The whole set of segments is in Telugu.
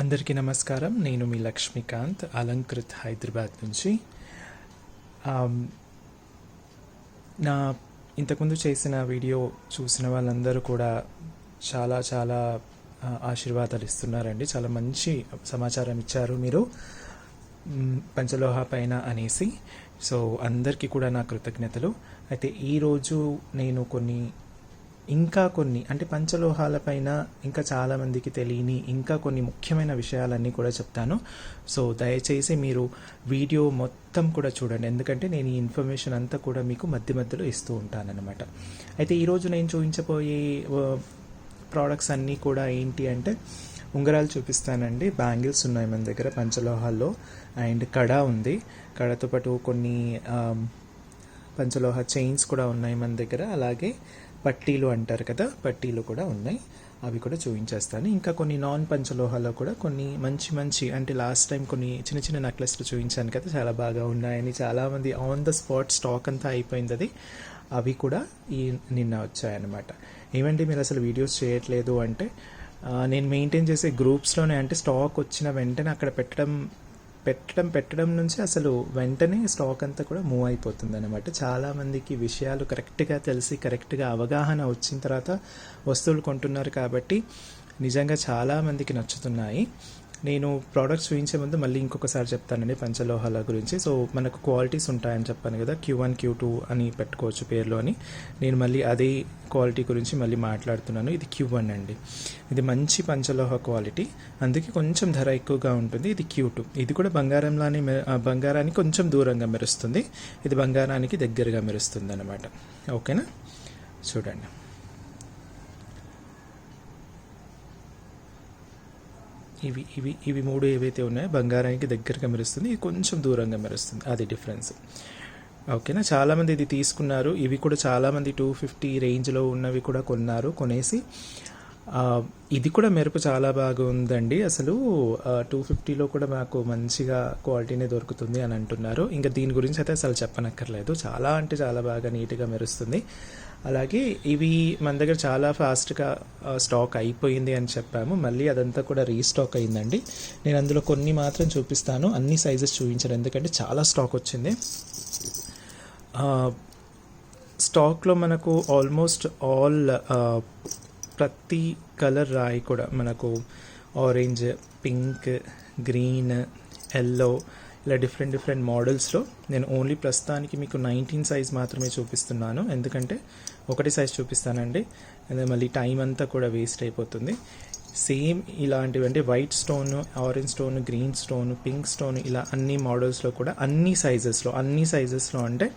అందరికీ నమస్కారం. నేను మీ లక్ష్మీకాంత్, అలంకృత్ హైదరాబాద్ నుంచి. ఆమ్, నా ఇంతకుముందు చేసిన వీడియో చూసిన వాళ్ళందరూ కూడా చాలా చాలా ఆశీర్వాదాలు ఇస్తున్నారండి. చాలా మంచి సమాచారం ఇచ్చారు మీరు పంచలోహ పైన అనేసి. సో అందరికీ కూడా నా కృతజ్ఞతలు. అయితే ఈరోజు నేను కొన్ని అంటే పంచలోహాలపైన ఇంకా చాలామందికి తెలియని ఇంకా కొన్ని ముఖ్యమైన విషయాలన్నీ కూడా చెప్తాను. సో దయచేసి మీరు వీడియో మొత్తం కూడా చూడండి, ఎందుకంటే నేను ఈ ఇన్ఫర్మేషన్ అంతా కూడా మీకు మధ్య మధ్యలో ఇస్తూ ఉంటానన్నమాట. అయితే ఈరోజు నేను చూపించబోయే ప్రోడక్ట్స్ అన్నీ కూడా ఏంటి అంటే ఉంగరాలు చూపిస్తానండి. బ్యాంగిల్స్ ఉన్నాయి మన దగ్గర పంచలోహాల్లో, అండ్ కడ ఉంది. కడతో పాటు కొన్ని పంచలోహ చైన్స్ కూడా ఉన్నాయి మన దగ్గర. అలాగే పట్టీలు అంటారు కదా, పట్టీలు కూడా ఉన్నాయి, అవి కూడా చూపించేస్తాను. ఇంకా కొన్ని నాన్ పంచలోహాల్లో కూడా కొన్ని మంచి అంటే లాస్ట్ టైం కొన్ని చిన్న చిన్న నెక్లెస్లు చూపించాను కదా, చాలా బాగా ఉన్నాయని చాలామంది ఆన్ ద స్పాట్ స్టాక్ అంతా అయిపోయింది అది. అవి కూడా నిన్న వచ్చాయన్నమాట. ఏమంటే మీరు అసలు వీడియోస్ చేయట్లేదు అంటే, నేను మెయింటైన్ చేసే గ్రూప్స్లోనే అంటే స్టాక్ వచ్చిన వెంటనే అక్కడ పెట్టడం నుంచి అసలు వెంటనే స్టాక్ అంతా కూడా మూవ్ అయిపోతుంది అనమాట. చాలామందికి విషయాలు కరెక్ట్గా తెలిసి కరెక్ట్గా అవగాహన వచ్చిన తర్వాత వస్తువులు కొంటున్నారు కాబట్టి నిజంగా చాలామందికి నచ్చుతున్నాయి. నేను ప్రోడక్ట్స్ చూపించే ముందు మళ్ళీ ఇంకొకసారి చెప్తానండి పంచలోహాల గురించి. సో మనకు క్వాలిటీస్ ఉంటాయని చెప్పాను కదా, Q1 Q2 అని పెట్టుకోవచ్చు పేర్లో అని. నేను మళ్ళీ అదే క్వాలిటీ గురించి మళ్ళీ మాట్లాడుతున్నాను. ఇది Q1 అండి. ఇది మంచి పంచలోహ క్వాలిటీ, అందుకే కొంచెం ధర ఎక్కువగా ఉంటుంది. ఇది Q2. ఇది కూడా బంగారానికి కొంచెం దూరంగా మెరుస్తుంది, ఇది బంగారానికి దగ్గరగా మెరుస్తుంది అనమాట. ఓకేనా, చూడండి. ఇవి మూడు ఏవైతే ఉన్నాయో బంగారానికి దగ్గరగా మెరుస్తుంది, ఇది కొంచెం దూరంగా మెరుస్తుంది, అది డిఫరెన్స్. ఓకేనా, చాలామంది ఇది తీసుకున్నారు. ఇవి కూడా చాలామంది 250 రేంజ్లో ఉన్నవి కూడా కొనేసి ఇది కూడా మెరుపు చాలా బాగా ఉందండి. అసలు 250లో కూడా మాకు మంచిగా క్వాలిటీనే దొరుకుతుంది అని అంటున్నారు. ఇంకా దీని గురించి అయితే అసలు చెప్పనక్కర్లేదు, చాలా అంటే చాలా బాగా నీట్గా మెరుస్తుంది. అలాగే ఇవి మన దగ్గర చాలా ఫాస్ట్గా స్టాక్ అయిపోయింది అని చెప్పాము, మళ్ళీ అదంతా కూడా రీస్టాక్ అయిందండి. నేను అందులో కొన్ని మాత్రం చూపిస్తాను, అన్ని సైజెస్ చూపించాను ఎందుకంటే చాలా స్టాక్ వచ్చింది. స్టాక్లో మనకు ఆల్మోస్ట్ ఆల్ ప్రతి కలర్ రాయి కూడా మనకు ఆరెంజ్, పింక్, గ్రీన్, ఎల్లో ఇలా డిఫరెంట్ మోడల్స్లో నేను ఓన్లీ ప్రస్తుతానికి మీకు 19 సైజ్ మాత్రమే చూపిస్తున్నాను, ఎందుకంటే ఒకటి సైజ్ చూపిస్తానండి, మళ్ళీ టైం అంతా కూడా వేస్ట్ అయిపోతుంది. సేమ్ ఇలాంటివి అంటే white stone, orange stone, green stone, pink stone ఇలా అన్ని మోడల్స్లో కూడా అన్ని సైజెస్లో అంటే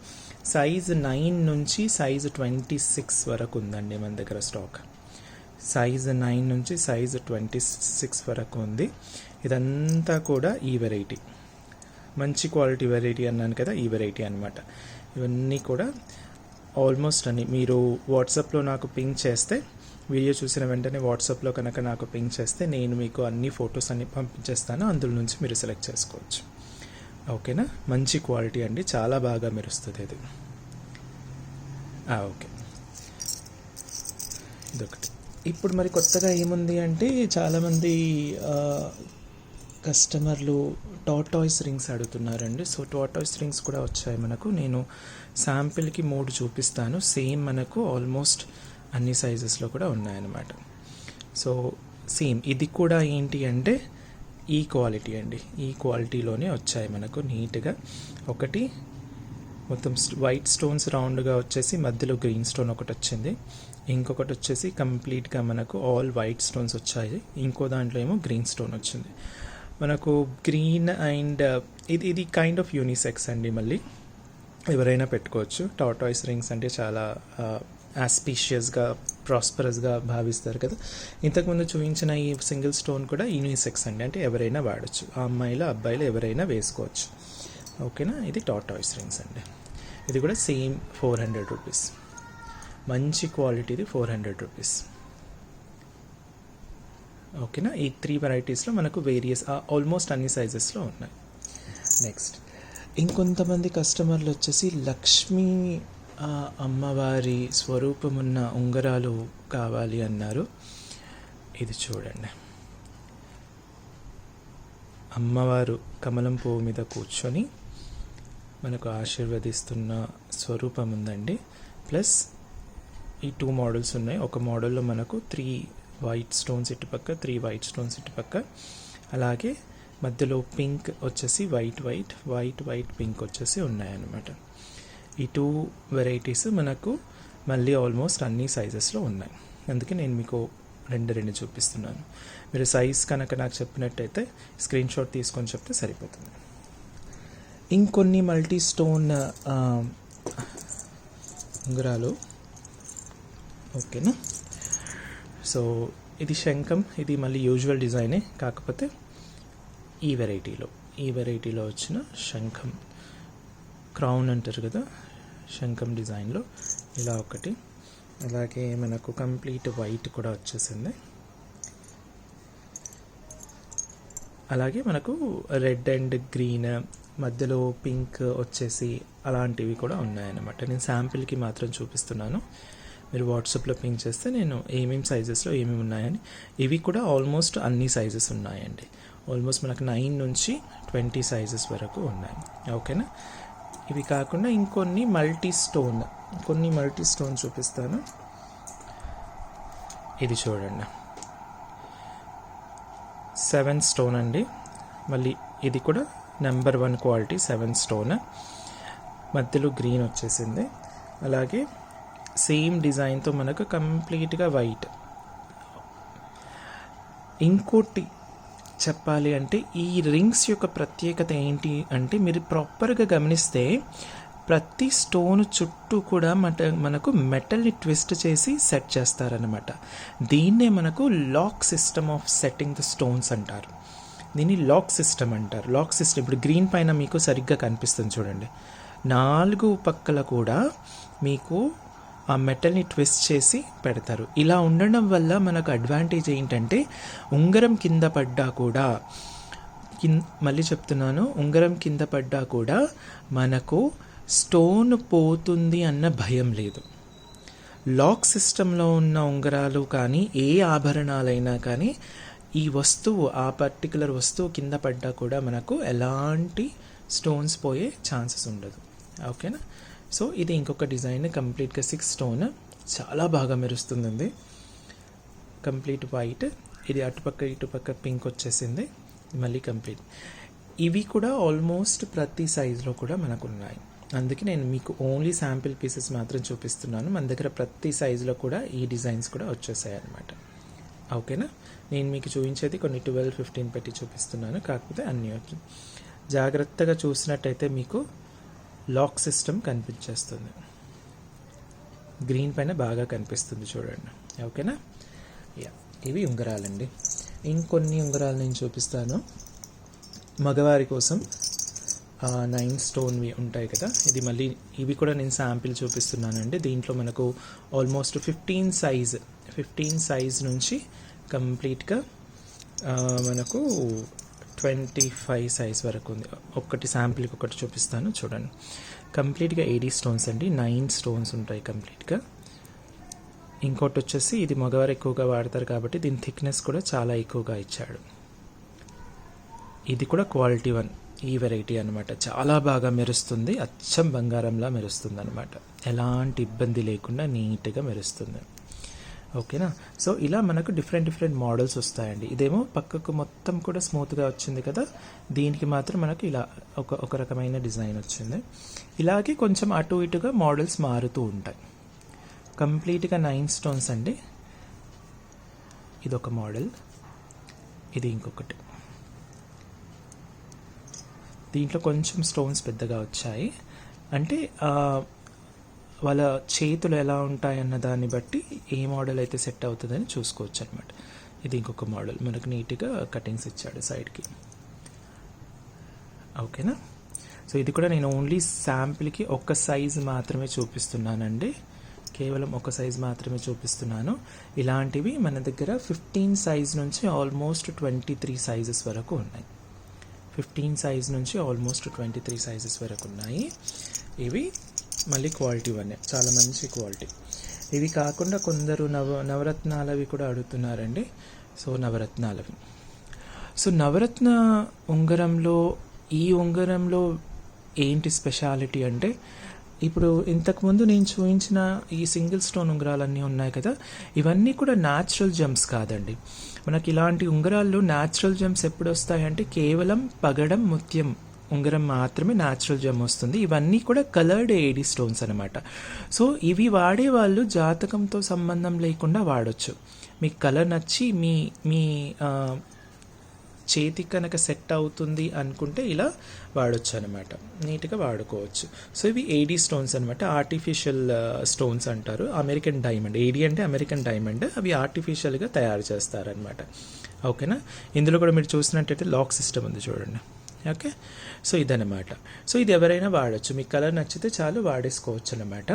సైజ్ 9 నుంచి సైజ్ 26 వరకు ఉందండి మన దగ్గర స్టాక్. సైజ్ 9 నుంచి సైజ్ 26 వరకు ఉంది. ఇదంతా కూడా ఈ వెరైటీ, మంచి క్వాలిటీ వెరైటీ అన్నాను కదా, ఈ వెరైటీ అనమాట. ఇవన్నీ కూడా ఆల్మోస్ట్ అన్ని మీరు వాట్సాప్లో నాకు పింక్ చేస్తే, వీడియో చూసిన వెంటనే వాట్సాప్లో కనుక నాకు పింక్ చేస్తే నేను మీకు అన్ని ఫొటోస్ అన్ని పంపించేస్తాను, అందులో నుంచి మీరు సెలెక్ట్ చేసుకోవచ్చు. ఓకేనా, మంచి క్వాలిటీ అండి, చాలా బాగా మెరుస్తుంది ఇది. ఓకే, ఇదొకటి. ఇప్పుడు మరి కొత్తగా ఏముంది అంటే చాలామంది కస్టమర్లు టార్టాయిస్ రింగ్స్ అడుగుతున్నారండి. సో టార్టాయిస్ రింగ్స్ కూడా వచ్చాయి మనకు. నేను శాంపిల్కి 3 చూపిస్తాను, సేమ్ మనకు ఆల్మోస్ట్ అన్ని సైజెస్లో కూడా ఉన్నాయన్నమాట. సో సేమ్ ఇది కూడా ఏంటి అంటే ఈ క్వాలిటీ అండి, ఈ క్వాలిటీలోనే వచ్చాయి మనకు నీట్గా. ఒకటి మొత్తం వైట్ స్టోన్స్ రౌండ్గా వచ్చేసి మధ్యలో గ్రీన్ స్టోన్ ఒకటి వచ్చింది, ఇంకొకటి వచ్చేసి కంప్లీట్గా మనకు ఆల్ వైట్ స్టోన్స్ వచ్చాయి, ఇంకో దాంట్లో ఏమో గ్రీన్ స్టోన్ వచ్చింది మనకు. గ్రీన్ అండ్ ఇది కైండ్ ఆఫ్ యూనిసెక్స్ అండి, మళ్ళీ ఎవరైనా పెట్టుకోవచ్చు. టార్టాయిస్ రింగ్స్ అంటే చాలా ఆస్పీషియస్గా, ప్రాస్పరస్గా భావిస్తారు కదా. ఇంతకుముందు చూపించిన ఈ సింగిల్ స్టోన్ కూడా యూనిసెక్స్ అండి, అంటే ఎవరైనా వాడచ్చు, అమ్మాయిలు అబ్బాయిలు ఎవరైనా వేసుకోవచ్చు. ఓకేనా, ఇది టార్టాయిస్ రింగ్స్ అండి. ఇది కూడా సేమ్ 400 రూపీస్, మంచి క్వాలిటీది 400 రూపీస్. ఓకేనా, ఈ 3 వెరైటీస్లో మనకు వేరియస్ ఆల్మోస్ట్ అన్ని సైజెస్లో ఉన్నాయి. నెక్స్ట్ ఇంకొంతమంది కస్టమర్లు వచ్చేసి లక్ష్మీ అమ్మవారి స్వరూపమున్న ఉంగరాలు కావాలి అన్నారు. ఇది చూడండి, అమ్మవారు కమలం పువ్వు మీద కూర్చొని మనకు ఆశీర్వదిస్తున్న స్వరూపం ఉందండి. ప్లస్ ఈ 2 మోడల్స్ ఉన్నాయి. ఒక మోడల్లో మనకు 3 వైట్ స్టోన్స్ ఇటుపక్క, 3 వైట్ స్టోన్స్ ఇటుపక్క, అలాగే మధ్యలో పింక్ వచ్చేసి వైట్ పింక్ వచ్చేసి ఉన్నాయన్నమాట. ఈ 2 వెరైటీస్ మనకు మళ్ళీ ఆల్మోస్ట్ అన్ని సైజెస్లో ఉన్నాయి. అందుకే నేను మీకు రెండు చూపిస్తున్నాను. మీరు సైజ్ కనుక నాకు చెప్పినట్టయితే స్క్రీన్ షాట్ తీసుకొని చెప్తే సరిపోతుంది. ఇంకొన్ని మల్టీ స్టోన్ ఉంగరాలు, ఓకేనా. సో ఇది శంఖం, ఇది మళ్ళీ యూజువల్ డిజైనే, కాకపోతే ఈ వెరైటీలో వచ్చిన శంఖం, క్రౌన్ అంటారు కదా, శంఖం డిజైన్లో ఇలా ఒకటి. అలాగే మనకు కంప్లీట్ వైట్ కూడా వచ్చేసింది. అలాగే మనకు రెడ్ అండ్ గ్రీన్, మధ్యలో పింక్ వచ్చేసి అలాంటివి కూడా ఉన్నాయన్నమాట. నేను శాంపిల్కి మాత్రం చూపిస్తున్నాను. మీరు వాట్సాప్లో పింక్ చేస్తే నేను ఏమేమి సైజెస్లో ఏమేమి ఉన్నాయని. ఇవి కూడా ఆల్మోస్ట్ అన్ని సైజెస్ ఉన్నాయండి. ఆల్మోస్ట్ మనకు 9 నుంచి 20 సైజెస్ వరకు ఉన్నాయి, ఓకేనా. ఇవి కాకుండా ఇంకొన్ని మల్టీ స్టోన్ చూపిస్తాను. ఇది చూడండి, 7 స్టోన్ అండి. మళ్ళీ ఇది కూడా నెంబర్ 1 క్వాలిటీ 7 స్టోన్. మధ్యలో గ్రీన్ వచ్చేసింది. అలాగే సేమ్ డిజైన్తో మనకు కంప్లీట్గా వైట్. ఇంకోటి చెప్పాలి అంటే ఈ రింగ్స్ యొక్క ప్రత్యేకత ఏంటి అంటే, మీరు ప్రాపర్గా గమనిస్తే ప్రతి స్టోన్ చుట్టూ కూడా మనకు మెటల్ని ట్విస్ట్ చేసి సెట్ చేస్తారనమాట. దీన్నే మనకు lock system of setting the stones అంటారు. దీన్ని లాక్ సిస్టమ్ అంటారు. లాక్ సిస్టమ్ ఇప్పుడు గ్రీన్ పైన మీకు సరిగ్గా కనిపిస్తుంది చూడండి. 4 పక్కల కూడా మీకు ఆ మెటల్ని ట్విస్ట్ చేసి పెడతారు. ఇలా ఉండడం వల్ల మనకు అడ్వాంటేజ్ ఏంటంటే, ఉంగరం కింద పడ్డా కూడా, మళ్ళీ చెప్తున్నాను, ఉంగరం కింద పడ్డా కూడా మనకు స్టోన్ పోతుంది అన్న భయం లేదు. లాక్ సిస్టంలో ఉన్న ఉంగరాలు కానీ ఏ ఆభరణాలైనా కానీ ఈ వస్తువు, ఆ పర్టికులర్ వస్తువు కింద పడ్డా కూడా మనకు ఎలాంటి స్టోన్స్ పోయే ఛాన్సెస్ ఉండదు, ఓకేనా. సో ఇది ఇంకొక డిజైన్, కంప్లీట్గా 6 స్టోన్, చాలా బాగా మెరుస్తుంది. కంప్లీట్ వైట్, ఇది అటుపక్క ఇటుపక్క పింక్ వచ్చేసింది, మళ్ళీ కంప్లీట్. ఇవి కూడా ఆల్మోస్ట్ ప్రతి సైజులో కూడా మనకు ఉన్నాయి. అందుకే నేను మీకు ఓన్లీ శాంపిల్ పీసెస్ మాత్రం చూపిస్తున్నాను. మన దగ్గర ప్రతి సైజులో కూడా ఈ డిజైన్స్ కూడా వచ్చేసాయి అన్నమాట, ఓకేనా. నేను మీకు చూపించేది కొన్ని 12-15 పెట్టి చూపిస్తున్నాను, కాకపోతే అన్నీ జాగ్రత్తగా చూసినట్టయితే మీకు లాక్ సిస్టమ్ కనిపించేస్తుంది. గ్రీన్ పైన బాగా కనిపిస్తుంది చూడండి, ఓకేనా. ఇవి ఉంగరాలండి. ఇంకొన్ని ఉంగరాలు నేను చూపిస్తాను మగవారి కోసం. 9 స్టోన్వి ఉంటాయి కదా, ఇది మళ్ళీ ఇవి కూడా నేను శాంపిల్ చూపిస్తున్నానండి. దీంట్లో మనకు ఆల్మోస్ట్ 15 సైజ్ నుంచి కంప్లీట్గా మనకు 25 సైజ్ వరకు ఉంది. ఒకటి శాంపిల్కి ఒకటి చూపిస్తాను చూడండి. కంప్లీట్గా 80 స్టోన్స్ అండి, 9 స్టోన్స్ ఉంటాయి కంప్లీట్గా. ఇంకోటి వచ్చేసి ఇది మగవారు ఎక్కువగా వాడతారు కాబట్టి దీని థిక్నెస్ కూడా చాలా ఎక్కువగా ఇచ్చాడు. ఇది కూడా క్వాలిటీ 1 ఈ వెరైటీ అనమాట. చాలా బాగా మెరుస్తుంది, అచ్చం బంగారంలా మెరుస్తుంది అనమాట. ఎలాంటి ఇబ్బంది లేకుండా నీట్గా మెరుస్తుంది, ఓకేనా. సో ఇలా మనకు డిఫరెంట్ మోడల్స్ వస్తాయండి. ఇదేమో పక్కకు మొత్తం కూడా స్మూత్గా వచ్చింది కదా, దీనికి మాత్రం మనకు ఇలా ఒక రకమైన డిజైన్ వచ్చింది. ఇలాగే కొంచెం అటు ఇటుగా మోడల్స్ మారుతూ ఉంటాయి. కంప్లీట్గా 9 స్టోన్స్ అండి. ఇదొక మోడల్, ఇది ఇంకొకటి. దీంట్లో కొంచెం స్టోన్స్ పెద్దగా వచ్చాయి, అంటే వాళ్ళ చేతులు ఎలా ఉంటాయన్న దాన్ని బట్టి ఏ మోడల్ అయితే సెట్ అవుతుందని చూసుకోవచ్చు అనమాట. ఇది ఇంకొక మోడల్, మనకు నీట్గా కటింగ్స్ ఇచ్చాడు సైడ్కి, ఓకేనా. సో ఇది కూడా నేను ఓన్లీ శాంపిల్కి ఒక సైజ్ మాత్రమే చూపిస్తున్నానండి, కేవలం ఒక సైజ్ మాత్రమే చూపిస్తున్నాను. ఇలాంటివి మన దగ్గర 15 సైజ్ నుంచి ఆల్మోస్ట్ 23 సైజెస్ వరకు ఉన్నాయి. 15 సైజ్ నుంచి ఆల్మోస్ట్ 23 సైజెస్ వరకు ఉన్నాయి. ఇవి మళ్ళీ క్వాలిటీ 1, చాలా మంచి క్వాలిటీ. ఇవి కాకుండా కొందరు నవరత్నాలవి కూడా అడుగుతున్నారండి. సో నవరత్నాలవి సో నవరత్న ఉంగరంలో ఈ ఉంగరంలో ఏంటి స్పెషాలిటీ అంటే, ఇప్పుడు ఇంతకుముందు నేను చూపించిన ఈ సింగిల్ స్టోన్ ఉంగరాలన్నీ ఉన్నాయి కదా, ఇవన్నీ కూడా న్యాచురల్ జెమ్స్ కాదండి. మనకి ఇలాంటి ఉంగరాల్లో న్యాచురల్ జెమ్స్ ఎప్పుడు వస్తాయంటే కేవలం పగడం ముత్యం ఉంగరం మాత్రమే న్యాచురల్ జెమ్ వస్తుంది. ఇవన్నీ కూడా కలర్డ్ ఏడీ స్టోన్స్ అనమాట. సో ఇవి వాడే వాళ్ళు జాతకంతో సంబంధం లేకుండా వాడచ్చు. మీకు కలర్ నచ్చి మీ మీ చేతికి కనుక సెట్ అవుతుంది అనుకుంటే ఇలా వాడచ్చు అనమాట, నీట్గా వాడుకోవచ్చు. సో ఇవి ఏడీ స్టోన్స్ అనమాట, ఆర్టిఫిషియల్ స్టోన్స్ అంటారు. అమెరికన్ డైమండ్, ఏడీ అంటే అమెరికన్ డైమండ్, అవి ఆర్టిఫిషియల్గా తయారు చేస్తారనమాట. ఓకేనా. ఇందులో కూడా మీరు చూసినట్టయితే లాక్ సిస్టమ్ ఉంది చూడండి. ఓకే. సో ఇదనమాట. సో ఇది ఎవరైనా వాడచ్చు, మీకు కలర్ నచ్చితే చాలు వాడేసుకోవచ్చు అనమాట.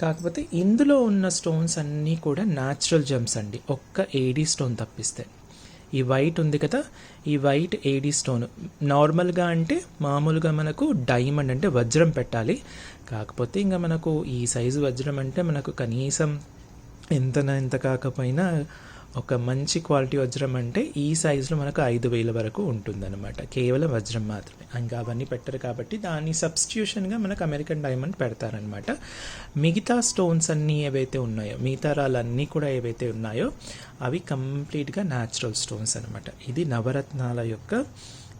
కాకపోతే ఇందులో ఉన్న స్టోన్స్ అన్నీ కూడా న్యాచురల్ జెమ్స్ అండి, ఒక్క ఏడీ స్టోన్ తప్పిస్తే. ఈ వైట్ ఉంది కదా, ఈ వైట్ ఏడీ స్టోన్ నార్మల్గా అంటే మామూలుగా మనకు డైమండ్ అంటే వజ్రం పెట్టాలి. కాకపోతే ఇంకా మనకు ఈ సైజు వజ్రం అంటే మనకు కనీసం ఎంత కాకపోయినా ఒక మంచి క్వాలిటీ వజ్రం అంటే ఈ సైజులో మనకు 5,000 వరకు ఉంటుందన్నమాట, కేవలం వజ్రం మాత్రమే. ఇంకా అవన్నీ పెట్టరు కాబట్టి దాని సబ్స్టిట్యూషన్గా మనకు అమెరికన్ డైమండ్ పెడతారనమాట. మిగతా స్టోన్స్ అన్నీ ఏవైతే ఉన్నాయో, మిగతా రాళ్ళన్నీ కూడా ఏవైతే ఉన్నాయో అవి కంప్లీట్గా న్యాచురల్ స్టోన్స్ అనమాట. ఇది నవరత్నాల యొక్క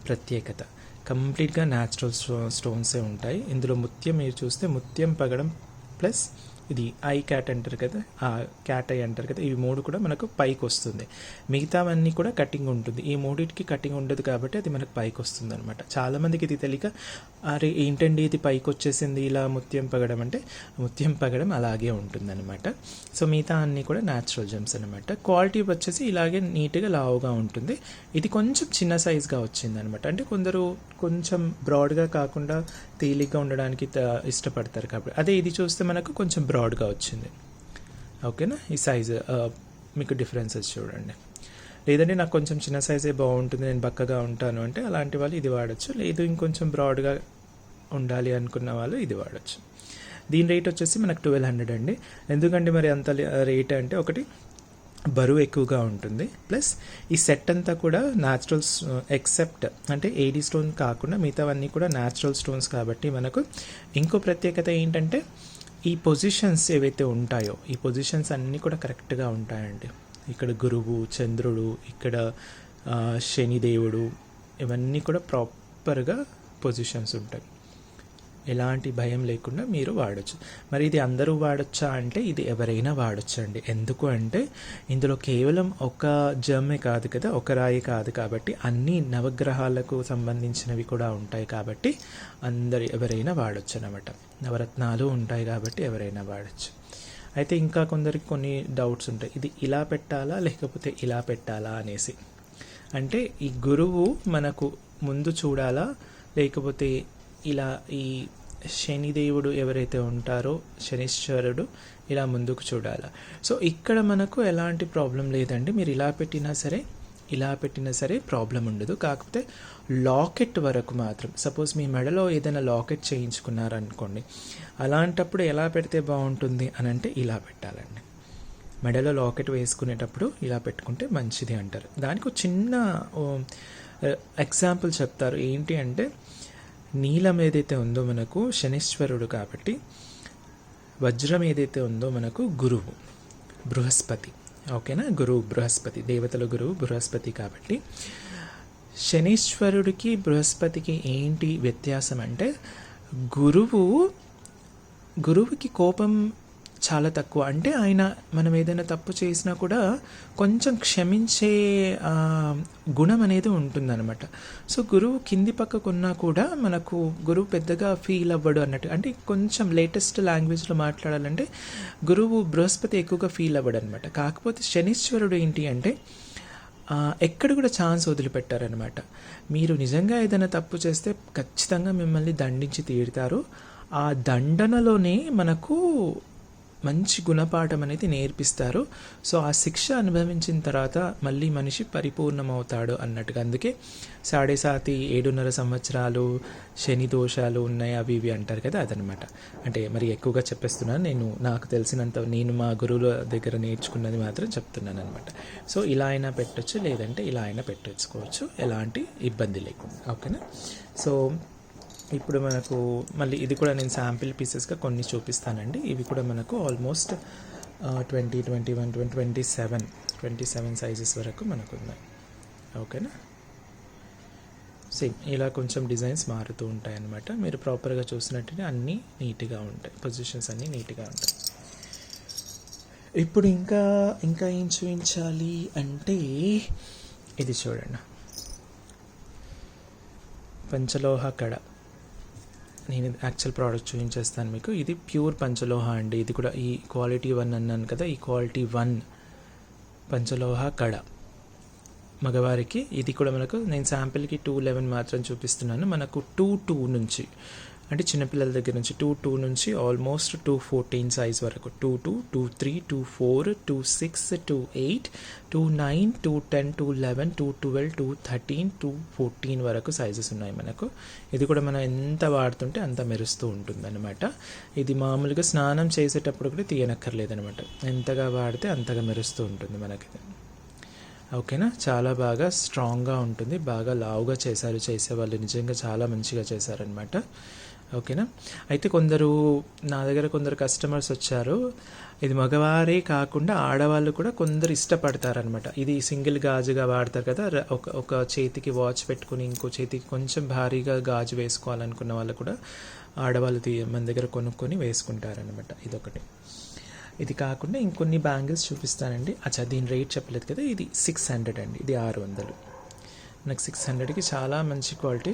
ప్రత్యేకత, కంప్లీట్గా న్యాచురల్ స్టోన్సే ఉంటాయి. ఇందులో ముత్యం మీరు చూస్తే ముత్యం పగడం ప్లస్ ఇది ఐ క్యాట్ అంటారు కదా, ఆ క్యాట్ ఐ అంటారు కదా, ఇవి మూడు కూడా మనకు పైకి వస్తుంది. మిగతావన్నీ కూడా కటింగ్ ఉంటుంది, ఈ మూడింటికి కటింగ్ ఉండదు కాబట్టి అది మనకు పైకి వస్తుంది అనమాట. చాలామందికి ఇది తెలియక అరే ఏంటండి ఇది పైకి వచ్చేసింది ఇలా ముత్యం పగడం అంటే, ముత్యం పగడం అలాగే ఉంటుందన్నమాట. సో మిగతా అన్నీ కూడా న్యాచురల్ జెమ్స్ అనమాట. క్వాలిటీ వచ్చేసి ఇలాగే నీట్గా లావుగా ఉంటుంది. ఇది కొంచెం చిన్న సైజ్గా వచ్చింది అనమాట, అంటే కొందరు కొంచెం బ్రాడ్గా కాకుండా తేలిగ్గా ఉండడానికి ఇష్టపడతారు కాబట్టి. అదే ఇది చూస్తే మనకు కొంచెం బ్రాడ్గా వచ్చింది. ఓకేనా. ఈ సైజు మీకు డిఫరెన్సెస్ చూడండి. లేదంటే నాకు కొంచెం చిన్న సైజే బాగుంటుంది, నేను బక్కగా ఉంటాను అంటే అలాంటి వాళ్ళు ఇది వాడచ్చు. లేదు ఇంకొంచెం బ్రాడ్గా ఉండాలి అనుకున్న వాళ్ళు ఇది వాడచ్చు. దీని రేట్ వచ్చేసి మనకు 1,200 అండి. ఎందుకంటే మరి అంత రేట్ అంటే, ఒకటి బరువు ఎక్కువగా ఉంటుంది, ప్లస్ ఈ సెట్ అంతా కూడా న్యాచురల్స్ ఎక్సెప్ట్ అంటే ఏడీ స్టోన్ కాకుండా మిగతావన్నీ కూడా న్యాచురల్ స్టోన్స్ కాబట్టి మనకు ఇంకో ప్రత్యేకత ఏంటంటే ఈ పొజిషన్స్ ఏవైతే ఉంటాయో ఈ పొజిషన్స్ అన్నీ కూడా కరెక్ట్గా ఉంటాయండి. ఇక్కడ గురువు, చంద్రుడు, ఇక్కడ శనిదేవుడు, ఇవన్నీ కూడా ప్రాపర్గా పొజిషన్స్ ఉంటాయి. ఎలాంటి భయం లేకుండా మీరు వాడచ్చు. మరి ఇది అందరూ వాడచ్చా అంటే ఇది ఎవరైనా వాడచ్చు అండి. ఎందుకు అంటే ఇందులో కేవలం ఒక జమ్మే కాదు కదా, ఒక రాయి కాదు కాబట్టి అన్ని నవగ్రహాలకు సంబంధించినవి కూడా ఉంటాయి కాబట్టి ఎవరైనా వాడచ్చు అన్నమాట. నవరత్నాలు ఉంటాయి కాబట్టి ఎవరైనా వాడచ్చు. అయితే ఇంకా కొందరికి కొన్ని డౌట్స్ ఉంటాయి, ఇది ఇలా పెట్టాలా లేకపోతే ఇలా పెట్టాలా అనేసి. అంటే ఈ గురువు మనకు ముందు చూడాలా లేకపోతే ఇలా ఈ శనిదేవుడు ఎవరైతే ఉంటారో శనీశ్వరుడు ఇలా ముందుకు చూడాలి. సో ఇక్కడ మనకు ఎలాంటి ప్రాబ్లం లేదండి, మీరు ఇలా పెట్టినా సరే ప్రాబ్లం ఉండదు. కాకపోతే లాకెట్ వరకు మాత్రం, సపోజ్ మీ మెడలో ఏదైనా లాకెట్ చేయించుకున్నారనుకోండి, అలాంటప్పుడు ఎలా పెడితే బాగుంటుంది అని అంటే ఇలా పెట్టాలండి. మెడలో లాకెట్ వేసుకునేటప్పుడు ఇలా పెట్టుకుంటే మంచిది అంటారు. దానికి ఒక చిన్న ఎగ్జాంపుల్ చెప్తారు. ఏంటి అంటే నీలం ఏదైతే ఉందో మనకు శనీశ్వరుడు కాబట్టి, వజ్రం ఏదైతే ఉందో మనకు గురువు బృహస్పతి. ఓకేనా. గురువు బృహస్పతి, దేవతల గురువు బృహస్పతి కాబట్టి శనీశ్వరుడికి బృహస్పతికి ఏంటి వ్యత్యాసం అంటే గురువుకి కోపం చాలా తక్కువ. అంటే ఆయన మనం ఏదైనా తప్పు చేసినా కూడా కొంచెం క్షమించే గుణం అనేది ఉంటుందన్నమాట. సో గురువు కింది పక్కకున్నా కూడా మనకు గురువు పెద్దగా ఫీల్ అవ్వడు అన్నట్టు. అంటే కొంచెం లేటెస్ట్ లాంగ్వేజ్లో మాట్లాడాలంటే గురువు బృహస్పతి ఎక్కువగా ఫీల్ అవ్వడు అనమాట. కాకపోతే శనీశ్వరుడు ఏంటి అంటే ఎక్కడ కూడా ఛాన్స్ వదిలిపెట్టారనమాట. మీరు నిజంగా ఏదైనా తప్పు చేస్తే ఖచ్చితంగా మిమ్మల్ని దండించి తీరుతారు. ఆ దండనలోనే మనకు మంచి గుణపాఠం అనేది నేర్పిస్తారు. సో ఆ శిక్ష అనుభవించిన తర్వాత మళ్ళీ మనిషి పరిపూర్ణమవుతాడు అన్నట్టుగా. అందుకే 7.5 సంవత్సరాలు శని దోషాలు ఉన్నాయి అవి ఇవి అంటారు కదా, అదనమాట. అంటే మరి ఎక్కువగా చెప్పేస్తున్నాను, నేను నాకు తెలిసినంత, నేను మా గురువుల దగ్గర నేర్చుకున్నది మాత్రం చెప్తున్నాను అనమాట. సో ఇలా అయినా పెట్టొచ్చు, లేదంటే ఇలా అయినా పెట్టేసుకోవచ్చు, ఎలాంటి ఇబ్బంది లేకుండా. ఓకేనా. సో ఇప్పుడు మనకు మళ్ళీ ఇది కూడా నేను శాంపిల్ పీసెస్గా కొన్ని చూపిస్తానండి. ఇవి కూడా మనకు ఆల్మోస్ట్ 20, 21, 27 సైజెస్ వరకు మనకు ఉన్నాయి. ఓకేనా. సేమ్ ఇలా కొంచెం డిజైన్స్ మారుతూ ఉంటాయి అన్నమాట. మీరు ప్రాపర్గా చూసినట్టుగా అన్నీ నీట్గా ఉంటాయి, పొజిషన్స్ అన్నీ నీట్గా ఉంటాయి. ఇప్పుడు ఇంకా ఏం చూపించాలి అంటే ఇది చూడండి, పంచలోహ కడ. నేను యాక్చువల్ ప్రోడక్ట్ చూపించేస్తాను మీకు. ఇది ప్యూర్ పంచలోహ అండి. ఇది కూడా ఈ క్వాలిటీ 1 అన్నాను కదా, ఈ క్వాలిటీ 1 పంచలోహ కడ మగవారికి. ఇది కూడా మనకు నేను శాంపిల్కి 211 మాత్రం చూపిస్తున్నాను. మనకు 22 నుంచి, అంటే చిన్నపిల్లల దగ్గర నుంచి 22 నుంచి ఆల్మోస్ట్ 214 సైజ్ వరకు, 22, 23, 24, 26, 28, 29, 210, 211, 212, 213, 214 వరకు సైజెస్ ఉన్నాయి మనకు. ఇది కూడా మనం ఎంత వాడుతుంటే అంత మెరుస్తూ ఉంటుంది అనమాట. ఇది మామూలుగా స్నానం చేసేటప్పుడు కూడా తీయనక్కర్లేదనమాట, ఎంతగా వాడితే అంతగా మెరుస్తూ ఉంటుంది మనకి. ఓకేనా. చాలా బాగా స్ట్రాంగ్గా ఉంటుంది, బాగా లావుగా చేసేవాళ్ళు నిజంగా చాలా మంచిగా చేశారనమాట. ఓకేనా. అయితే నా దగ్గర కొందరు కస్టమర్స్ వచ్చారు, ఇది మగవారే కాకుండా ఆడవాళ్ళు కూడా కొందరు ఇష్టపడతారనమాట. ఇది సింగిల్ గాజుగా వాడతారు కదా, ఒక చేతికి వాచ్ పెట్టుకుని ఇంకో చేతికి కొంచెం భారీగా గాజు వేసుకోవాలనుకున్న వాళ్ళు కూడా ఆడవాళ్ళు మన దగ్గర కొనుక్కొని వేసుకుంటారనమాట. ఇదొకటి. ఇది కాకుండా ఇంకొన్ని బ్యాంగిల్స్ చూపిస్తానండి. అచ్చా, దీని రేట్ చెప్పలేదు కదా, ఇది 600 అండి, ఇది 600. నాకు 600కి చాలా మంచి క్వాలిటీ,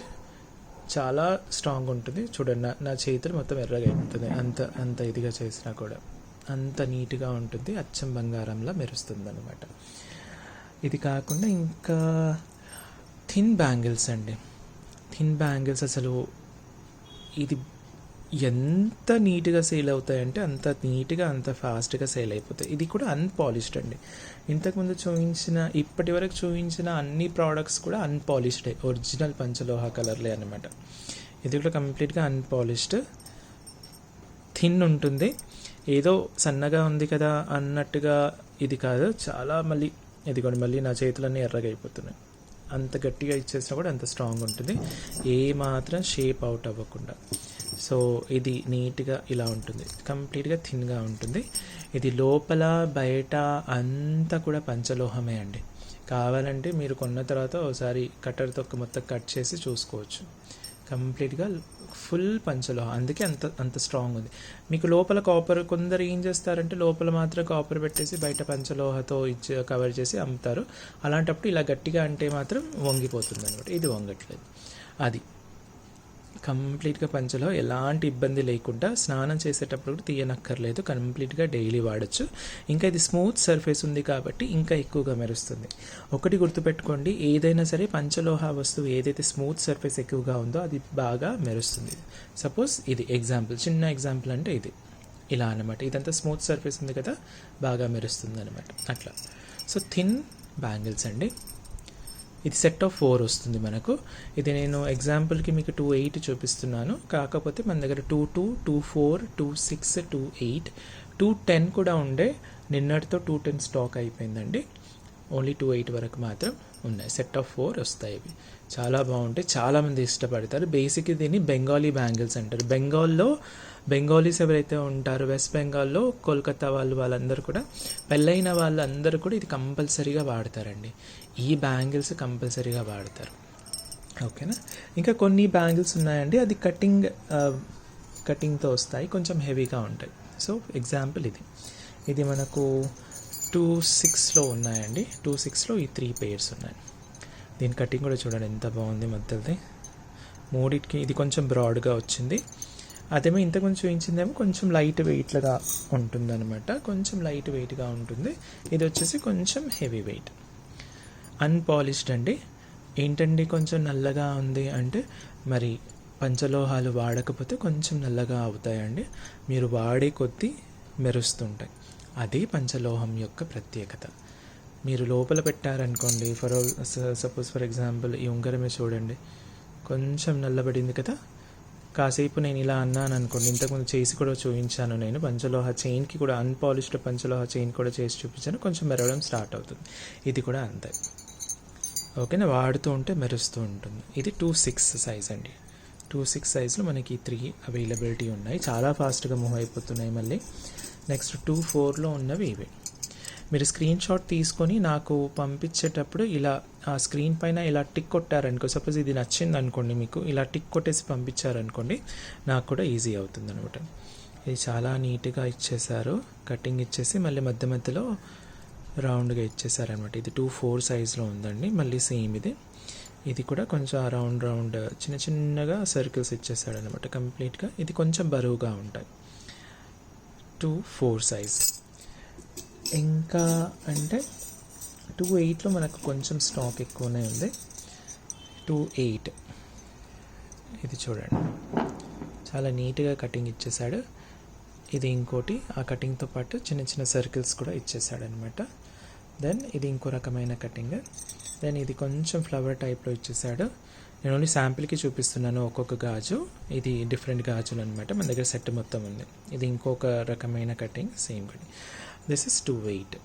చాలా స్ట్రాంగ్ ఉంటుంది. చూడండి, నా చేతులు మొత్తం ఎర్రగా అయిపోతుంది, అంత ఇదిగా చేసినా కూడా అంత నీట్గా ఉంటుంది, అచ్చం బంగారంలా మెరుస్తుంది అనమాట. ఇది కాకుండా ఇంకా థిన్ బ్యాంగిల్స్ అండి. థిన్ బ్యాంగిల్స్ అసలు ఇది ఎంత నీట్గా సేల్ అవుతాయంటే అంత నీట్గా అంత ఫాస్ట్గా సేల్ అయిపోతాయి. ఇది కూడా అన్పాలిష్డ్ అండి. ఇంతకుముందు ఇప్పటి వరకు చూపించిన అన్ని ప్రోడక్ట్స్ కూడా అన్పాలిష్డ్, ఒరిజినల్ పంచలోహ కలర్లే అనమాట. ఇది కూడా కంప్లీట్గా అన్పాలిష్డ్, థిన్ ఉంటుంది. ఏదో సన్నగా ఉంది కదా అన్నట్టుగా ఇది కాదు, చాలా ఇది కూడా మళ్ళీ నా చేతులన్నీ ఎర్రగా అయిపోతున్నాయి. అంత గట్టిగా ఇచ్చేసినా కూడా అంత స్ట్రాంగ్ ఉంటుంది, ఏ మాత్రం షేప్ అవుట్ అవ్వకుండా. సో ఇది నీట్గా ఇలా ఉంటుంది, కంప్లీట్గా థిన్గా ఉంటుంది. ఇది లోపల బయట అంతా కూడా పంచలోహమే అండి. కావాలంటే మీరు కొన్న తర్వాత ఒకసారి కట్టర్తో మొత్తం కట్ చేసి చూసుకోవచ్చు. కంప్లీట్గా ఫుల్ పంచలోహం, అందుకే అంత స్ట్రాంగ్ ఉంది. మీకు లోపల కాపర్, కొందరు ఏం చేస్తారంటే లోపల మాత్రం కాపర్ పెట్టేసి బయట పంచలోహతో కవర్ చేసి అమ్ముతారు. అలాంటప్పుడు ఇలా గట్టిగా అంటే మాత్రం వంగిపోతుంది అనమాట. ఇది వంగట్లేదు. అది కంప్లీట్గా పంచలో ఎలాంటి ఇబ్బంది లేకుండా స్నానం చేసేటప్పుడు కూడా తీయనక్కర్లేదు, కంప్లీట్గా డైలీ వాడచ్చు. ఇంకా ఇది స్మూత్ సర్ఫేస్ ఉంది కాబట్టి ఇంకా ఎక్కువగా మెరుస్తుంది. ఒకటి గుర్తుపెట్టుకోండి, ఏదైనా సరే పంచలోహ వస్తువు ఏదైతే స్మూత్ సర్ఫేస్ ఎక్కువగా ఉందో అది బాగా మెరుస్తుంది. సపోజ్ ఇది చిన్న ఎగ్జాంపుల్ అంటే ఇది ఇలా అనమాట. ఇదంతా స్మూత్ సర్ఫేస్ ఉంది కదా, బాగా మెరుస్తుంది అనమాట అట్లా. సో థిన్ బ్యాంగిల్స్ అండి. ఇది సెట్ ఆఫ్ 4 వస్తుంది మనకు. ఇది నేను ఎగ్జాంపుల్కి మీకు 28 చూపిస్తున్నాను, కాకపోతే మన దగ్గర 22, 24, 26, 28, 210 కూడా ఉండే. నిన్నటితో 210 స్టాక్ అయిపోయిందండి. ఓన్లీ 28 వరకు మాత్రం ఉన్నాయి. సెట్ ఆఫ్ 4 వస్తాయి. ఇవి చాలా బాగుంటాయి, చాలామంది ఇష్టపడతారు. బేసిక్ దీన్ని బెంగాలీ బ్యాంగిల్స్ అంటారు. బెంగాలీస్ ఎవరైతే ఉంటారో వెస్ట్ బెంగాల్లో, కోల్కతా వాళ్ళందరూ కూడా, పెళ్ళైన వాళ్ళందరూ కూడా ఇది కంపల్సరీగా వాడతారండి. ఈ బ్యాంగిల్స్ కంపల్సరీగా వాడతారు. ఓకేనా. ఇంకా కొన్ని బ్యాంగిల్స్ ఉన్నాయండి, అది కటింగ్తో వస్తాయి, కొంచెం హెవీగా ఉంటాయి. సో ఎగ్జాంపుల్ ఇది మనకు 26లో ఉన్నాయండి. 26లో ఈ 3 pairs ఉన్నాయి. దీని కటింగ్ కూడా చూడండి ఎంత బాగుంది మధ్యది. మూడిటికి ఇది కొంచెం బ్రాడ్గా వచ్చింది, అదేమో ఇంతకుముందు చూపించిందేమో కొంచెం లైట్ వెయిట్గా ఉంటుంది అనమాట. కొంచెం లైట్ వెయిట్గా ఉంటుంది. ఇది వచ్చేసి కొంచెం హెవీ వెయిట్, అన్పాలిష్డ్ అండి. ఏంటండి కొంచెం నల్లగా ఉంది అంటే, మరి పంచలోహాలు వాడకపోతే కొంచెం నల్లగా అవుతాయండి. మీరు వాడే కొద్దీ మెరుస్తుంటాయి. అది పంచలోహం యొక్క ప్రత్యేకత. మీరు లోపల పెట్టారనుకోండి, సపోజ్ ఫర్ ఎగ్జాంపుల్ ఈ ఉంగరమే చూడండి, కొంచెం నల్లబడింది కదా. కాసేపు నేను ఇలా అన్నాను అనుకోండి, ఇంతకుముందు చేసి కూడా చూపించాను నేను, పంచలోహ చైన్కి కూడా అన్పాలిష్డ్ పంచలోహ చైన్ కూడా చేసి చూపించాను, కొంచెం మెరవడం స్టార్ట్ అవుతుంది. ఇది కూడా అంతే. ఓకేనా, వాడుతూ ఉంటే మెరుస్తూ ఉంటుంది. ఇది 2/6 సైజ్ అండి. 2/6 సైజులో మనకి 3 అవైలబిలిటీ ఉన్నాయి. చాలా ఫాస్ట్గా మూవ్ అయిపోతున్నాయి. మళ్ళీ నెక్స్ట్ 2/4లో ఉన్నవి ఇవి. మీరు స్క్రీన్ షాట్ తీసుకొని నాకు పంపించేటప్పుడు ఇలా ఆ స్క్రీన్ పైన ఇలా టిక్ కొట్టారనుకో, సపోజ్ ఇది నచ్చింది అనుకోండి, మీకు ఇలా టిక్ కొట్టేసి పంపించారనుకోండి, నాకు కూడా ఈజీ అవుతుంది అనమాట. ఇది చాలా నీట్గా ఇచ్చేసారు, కటింగ్ ఇచ్చేసి మళ్ళీ మధ్య మధ్యలో రౌండ్గా ఇచ్చేసారనమాట. ఇది 2/4 సైజులో ఉందండి. మళ్ళీ సేమ్ ఇది కూడా కొంచెం రౌండ్ చిన్న చిన్నగా సర్కిల్స్ ఇచ్చేసాడు అనమాట కంప్లీట్గా. ఇది కొంచెం బరువుగా ఉంటాయి. 2/4 సైజ్. ఇంకా అంటే 2/8లో మనకు కొంచెం స్టాక్ ఎక్కువనే ఉంది. 2/8 ఇది చూడండి, చాలా నీట్గా కటింగ్ ఇచ్చేసాడు. ఇది ఇంకోటి, ఆ కటింగ్తో పాటు చిన్న చిన్న సర్కిల్స్ కూడా ఇచ్చేసాడు అనమాట. దెన్ ఇది ఇంకో రకమైన కటింగ్. దెన్ ఇది కొంచెం ఫ్లవర్ టైప్లో ఇచ్చేసాడు. నేను ఓన్లీ శాంపిల్కి చూపిస్తున్నాను ఒక్కొక్క గాజు. ఇది డిఫరెంట్ గాజులు అనమాట, మన దగ్గర సెట్ మొత్తం ఉంది. ఇది ఇంకొక రకమైన cutting, same cutting. This is 2/8.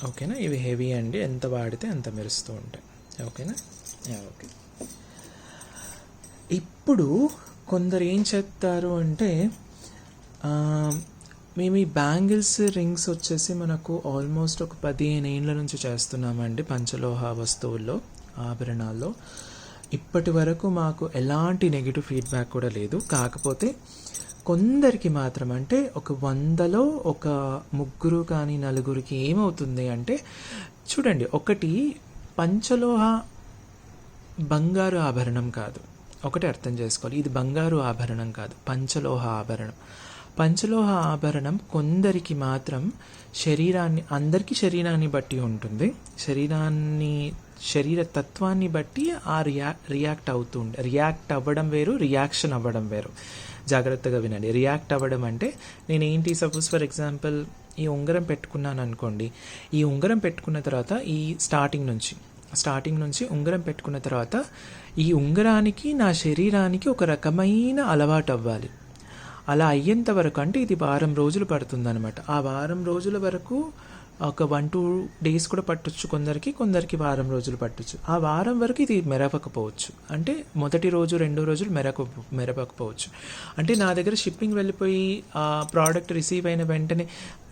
ఓకేనా, ఇవి హెవీ అండి, ఎంత వాడితే అంత మెరుస్తూ ఉంటాయి. ఓకేనా, ఓకే. ఇప్పుడు కొందరు ఏం చెప్తారు అంటే, మేము ఈ బ్యాంగిల్స్ రింగ్స్ వచ్చేసి మనకు ఆల్మోస్ట్ ఒక 15 ఏళ్ళ నుంచి చేస్తున్నామండి పంచలోహ వస్తువుల్లో, ఆభరణాల్లో. ఇప్పటి వరకు మాకు ఎలాంటి నెగిటివ్ ఫీడ్బ్యాక్ కూడా లేదు. కాకపోతే కొందరికి మాత్రం, అంటే ఒక 100లో ఒక 3 కానీ 4కి ఏమవుతుంది అంటే, చూడండి, ఒకటి పంచలోహ బంగారు ఆభరణం కాదు, ఒకటి అర్థం చేసుకోవాలి. ఇది బంగారు ఆభరణం కాదు, పంచలోహ ఆభరణం. పంచలోహ ఆభరణం కొందరికి మాత్రం అందరికీ శరీరాన్ని బట్టి ఉంటుంది, శరీర తత్వాన్ని బట్టి ఆ రియాక్ట్ అవ్వడం వేరు, రియాక్షన్ అవ్వడం వేరు. జాగ్రత్తగా వినండి. రియాక్ట్ అవ్వడం అంటే నేనేంటి, సపోజ్ ఫర్ ఎగ్జాంపుల్ ఈ ఉంగరం పెట్టుకున్నాను అనుకోండి. ఈ ఉంగరం పెట్టుకున్న తర్వాత ఈ స్టార్టింగ్ నుంచి ఉంగరం పెట్టుకున్న తర్వాత ఈ ఉంగరానికి నా శరీరానికి ఒక రకమైన అలవాటు అవ్వాలి. అలా అయ్యేంత వరకు, అంటే ఇది వారం రోజులు పడుతుందన్నమాట. ఆ వారం రోజుల వరకు ఒక 1-2 డేస్ కూడా పట్టొచ్చు కొందరికి వారం రోజులు పట్టొచ్చు. ఆ వారం వరకు ఇది మెరవకపోవచ్చు, అంటే మొదటి రోజు 2 రోజులు మెరవకపోవచ్చు. అంటే నా దగ్గర షిప్పింగ్ వెళ్ళిపోయి ఆ ప్రోడక్ట్ రిసీవ్ అయిన వెంటనే,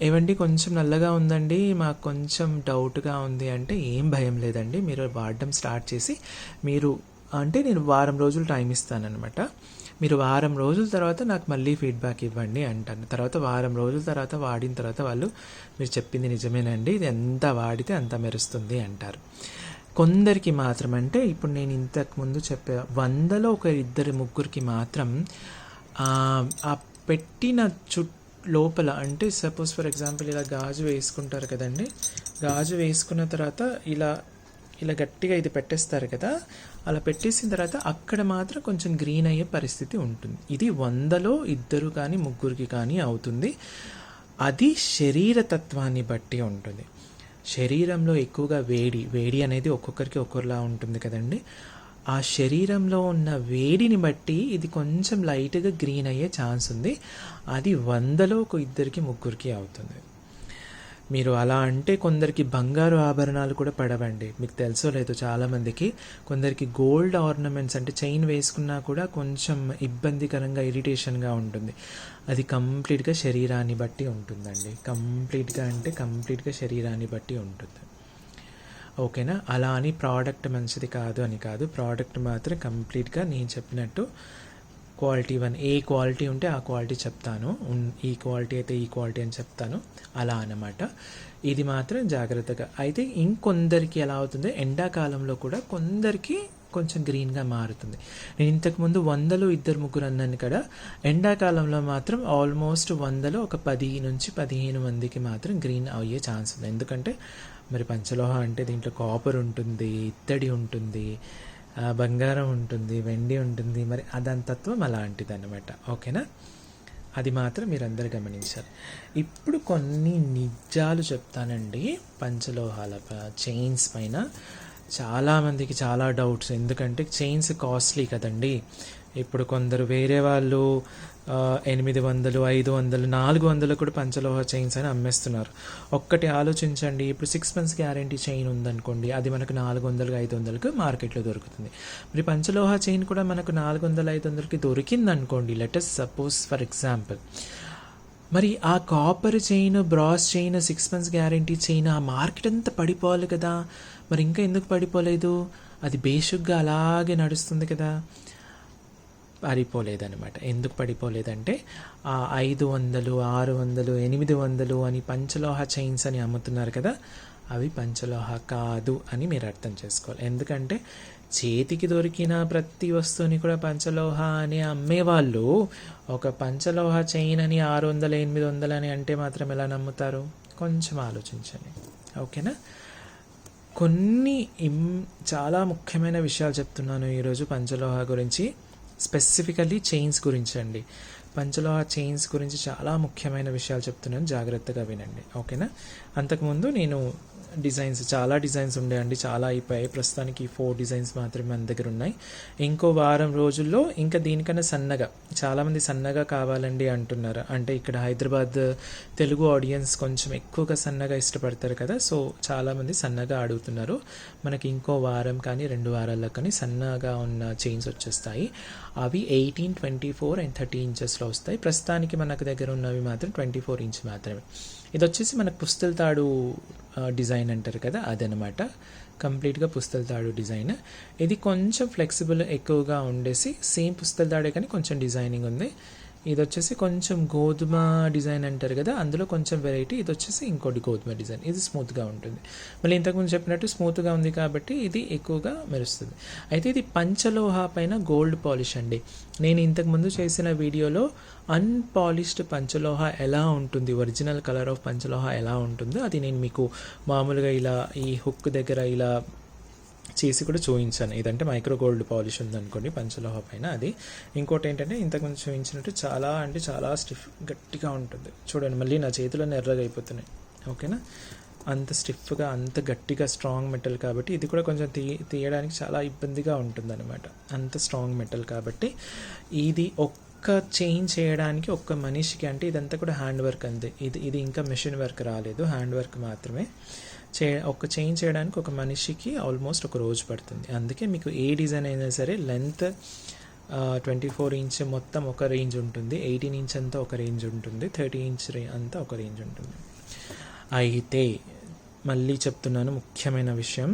ఏవండి కొంచెం నల్లగా ఉందండి, మాకు కొంచెం డౌట్గా ఉంది అంటే, ఏం భయం లేదండి, మీరు వాడడం స్టార్ట్ చేసి నేను వారం రోజులు టైం ఇస్తానన్నమాట. మీరు వారం రోజుల తర్వాత నాకు మళ్ళీ ఫీడ్బ్యాక్ ఇవ్వండి అంటాను. తర్వాత వారం రోజుల తర్వాత వాడిన తర్వాత వాళ్ళు, మీరు చెప్పింది నిజమేనండి, ఇది ఎంత వాడితే అంత మెరుస్తుంది అంటారు. కొందరికి మాత్రం, అంటే ఇప్పుడు నేను ఇంతకుముందు చెప్పే 100లో ఒక 2-3కి మాత్రం ఆ పెట్టిన లోపల, అంటే సపోజ్ ఫర్ ఎగ్జాంపుల్ ఇలా గాజు వేసుకుంటారు కదండి, గాజు వేసుకున్న తర్వాత ఇలా గట్టిగా ఇది పెట్టేస్తారు కదా, అలా పెట్టేసిన తర్వాత అక్కడ మాత్రం కొంచెం గ్రీన్ అయ్యే పరిస్థితి ఉంటుంది. ఇది 100లో 2 కానీ 3కి కానీ అవుతుంది. అది శరీర తత్వాన్ని బట్టి ఉంటుంది. శరీరంలో ఎక్కువగా వేడి అనేది ఒక్కొక్కరికి ఒక్కొక్కలా ఉంటుంది కదండి. ఆ శరీరంలో ఉన్న వేడిని బట్టి ఇది కొంచెం లైట్గా గ్రీన్ అయ్యే ఛాన్స్ ఉంది. అది 100లో ఒక 2-3కి అవుతుంది. మీరు అలా అంటే కొందరికి బంగారు ఆభరణాలు కూడా పడవండి. మీకు తెలుసో లేదో, చాలామందికి కొందరికి గోల్డ్ ఆర్నమెంట్స్, అంటే చైన్ వేసుకున్నా కూడా కొంచెం ఇబ్బందికరంగా, ఇరిటేషన్గా ఉంటుంది. అది కంప్లీట్గా శరీరాన్ని బట్టి ఉంటుందండి. కంప్లీట్గా శరీరాన్ని బట్టి ఉంటుంది. ఓకేనా, అలా అని ప్రోడక్ట్ మంచిది కాదు అని కాదు. ప్రోడక్ట్ మాత్రం కంప్లీట్గా నేను చెప్పినట్టు క్వాలిటీ ఏ క్వాలిటీ ఉంటే ఆ క్వాలిటీ చెప్తాను, ఈ క్వాలిటీ అయితే ఈ క్వాలిటీ అని చెప్తాను, అలా అన్నమాట. ఇది మాత్రం జాగ్రత్తగా. అయితే ఇంకొందరికి ఎలా అవుతుంది, ఎండాకాలంలో కూడా కొందరికి కొంచెం గ్రీన్గా మారుతుంది. నేను ఇంతకుముందు 100లో 2-3 అన్నాను కదా, ఎండాకాలంలో మాత్రం ఆల్మోస్ట్ 100లో ఒక 10-15 మందికి మాత్రం గ్రీన్ అయ్యే ఛాన్స్ ఉంది. ఎందుకంటే మరి పంచలోహ అంటే దీంట్లో కాపర్ ఉంటుంది, ఇత్తడి ఉంటుంది, బంగారం ఉంటుంది, వెండి ఉంటుంది, మరి దాని తత్వం అలాంటిది అన్నమాట. ఓకేనా, అది మాత్రం మీరందరూ గమనించాలి. ఇప్పుడు కొన్ని నిజాలు చెప్తానండి పంచలోహాల చైన్స్ పైన. చాలామందికి చాలా డౌట్స్, ఎందుకంటే చైన్స్ కాస్ట్లీ కదండి. ఇప్పుడు కొందరు వేరే వాళ్ళు 800, 500, 400 కూడా పంచలోహ చైన్స్ అని అమ్మేస్తున్నారు. ఒక్కటి ఆలోచించండి, ఇప్పుడు 6 months గ్యారంటీ చైన్ ఉందనుకోండి, అది మనకు 400, 500కి మార్కెట్లో దొరుకుతుంది. మరి పంచలోహ చైన్ కూడా మనకు 400, 500కి దొరికిందనుకోండి, లెటస్ సపోజ్ ఫర్ ఎగ్జాంపుల్. మరి ఆ copper chain, brass chain, 6 months guarantee chain, ఆ మార్కెట్ అంతా పడిపోవాలి కదా. మరి ఇంకా ఎందుకు పడిపోలేదు? అది బేసిక్గా అలాగే నడుస్తుంది కదా. పడిపోలేదన్నమాట. ఎందుకు పడిపోలేదంటే ఆ 500, 600, 800 అని పంచలోహ చైన్స్ అని అమ్ముతున్నారు కదా, అవి పంచలోహ కాదు అని మీరు అర్థం చేసుకోవాలి. ఎందుకంటే చేతికి దొరికిన ప్రతి వస్తువుని కూడా పంచలోహ అని అమ్మేవాళ్ళు ఒక పంచలోహ చైన్ అని 600, 800 అని అంటే మాత్రం ఎలా నమ్ముతారు? కొంచెం ఆలోచించండి, ఓకేనా. కొన్ని చాలా ముఖ్యమైన విషయాలు చెప్తున్నాను ఈరోజు పంచలోహ గురించి, స్పెసిఫికల్లీ చైన్స్ గురించి అండి. పంచలోహ చైన్స్ గురించి చాలా ముఖ్యమైన విషయాలు చెప్తున్నాను, జాగ్రత్తగా వినండి, ఓకేనా. అంతకుముందు నేను చాలా డిజైన్స్ ఉండేయండి, చాలా అయిపోయాయి. ప్రస్తుతానికి 4 డిజైన్స్ మాత్రమే మన దగ్గర ఉన్నాయి. ఇంకో వారం రోజుల్లో ఇంకా దీనికన్నా సన్నగా, చాలామంది సన్నగా కావాలండి అంటున్నారు. అంటే ఇక్కడ హైదరాబాద్ తెలుగు ఆడియన్స్ కొంచెం ఎక్కువగా సన్నగా ఇష్టపడతారు కదా, సో చాలామంది సన్నగా అడుగుతున్నారు. మనకి ఇంకో వారం కానీ 2 వారాల్లో కానీ సన్నగా ఉన్న చైన్స్ వచ్చేస్తాయి. అవి 18, 24 and 30 ఇంచెస్లో వస్తాయి. ప్రస్తుతానికి మనకు దగ్గర ఉన్నవి మాత్రం 24 ఇంచ్ మాత్రమే. ఇది వచ్చేసి మనకు పుస్తల తాడు డిజైన్ అంటారు కదా, అదనమాట. కంప్లీట్గా పుస్తల తాడు డిజైన్. ఇది కొంచెం ఫ్లెక్సిబుల్ ఎక్కువగా ఉండేసి సేమ్ పుస్తల తాడే కానీ కొంచెం డిజైనింగ్ ఉంది. ఇది వచ్చేసి కొంచెం గోధుమ డిజైన్ అంటారు కదా, అందులో కొంచెం వెరైటీ. ఇది వచ్చేసి ఇంకోటి గోధుమ డిజైన్, ఇది స్మూత్గా ఉంటుంది. మళ్ళీ ఇంతకుముందు చెప్పినట్టు స్మూత్గా ఉంది కాబట్టి ఇది ఎక్కువగా మెరుస్తుంది. అయితే ఇది పంచలోహ పైన గోల్డ్ పాలిష్ అండి. నేను ఇంతకుముందు చేసిన వీడియోలో అన్పాలిష్డ్ పంచలోహ ఎలా ఉంటుంది, ఒరిజినల్ కలర్ ఆఫ్ పంచలోహ ఎలా ఉంటుందో అది నేను మీకు మామూలుగా ఇలా ఈ హుక్ దగ్గర ఇలా చేసి కూడా చూపించాను. ఇదంటే మైక్రో గోల్డ్ పాలిష్ ఉందనుకోండి పంచలోహ పైన, అది. ఇంకోటి ఏంటంటే ఇంతకుముందు చూపించినట్టు చాలా అంటే చాలా స్టిఫ్, గట్టిగా ఉంటుంది. చూడండి, మళ్ళీ నా చేతులను ఎర్రగా అయిపోతున్నాయి, ఓకేనా. అంత స్టిఫ్గా, అంత గట్టిగా స్ట్రాంగ్ మెటల్ కాబట్టి ఇది కూడా కొంచెం తీయడానికి చాలా ఇబ్బందిగా ఉంటుందన్నమాట. అంత స్ట్రాంగ్ మెటల్ కాబట్టి ఇది ఒక్క చైన్ చేయడానికి ఒక్క మనిషికి, అంటే ఇదంతా కూడా హ్యాండ్ వర్క్ అంతే. ఇది ఇంకా మెషిన్ వర్క్ రాలేదు, హ్యాండ్ వర్క్ మాత్రమే. ఒక చైన్ చేయడానికి ఒక మనిషికి ఆల్మోస్ట్ ఒక రోజు పడుతుంది. అందుకే మీకు ఏ డిజైన్ అయినా సరే లెంత్ 24 ఇంచ్ మొత్తం ఒక రేంజ్ ఉంటుంది, 18 ఇంచ్ అంతా ఒక రేంజ్ ఉంటుంది, 30 ఇంచ్ అంతా ఒక రేంజ్ ఉంటుంది. అయితే మళ్ళీ చెప్తున్నాను ముఖ్యమైన విషయం,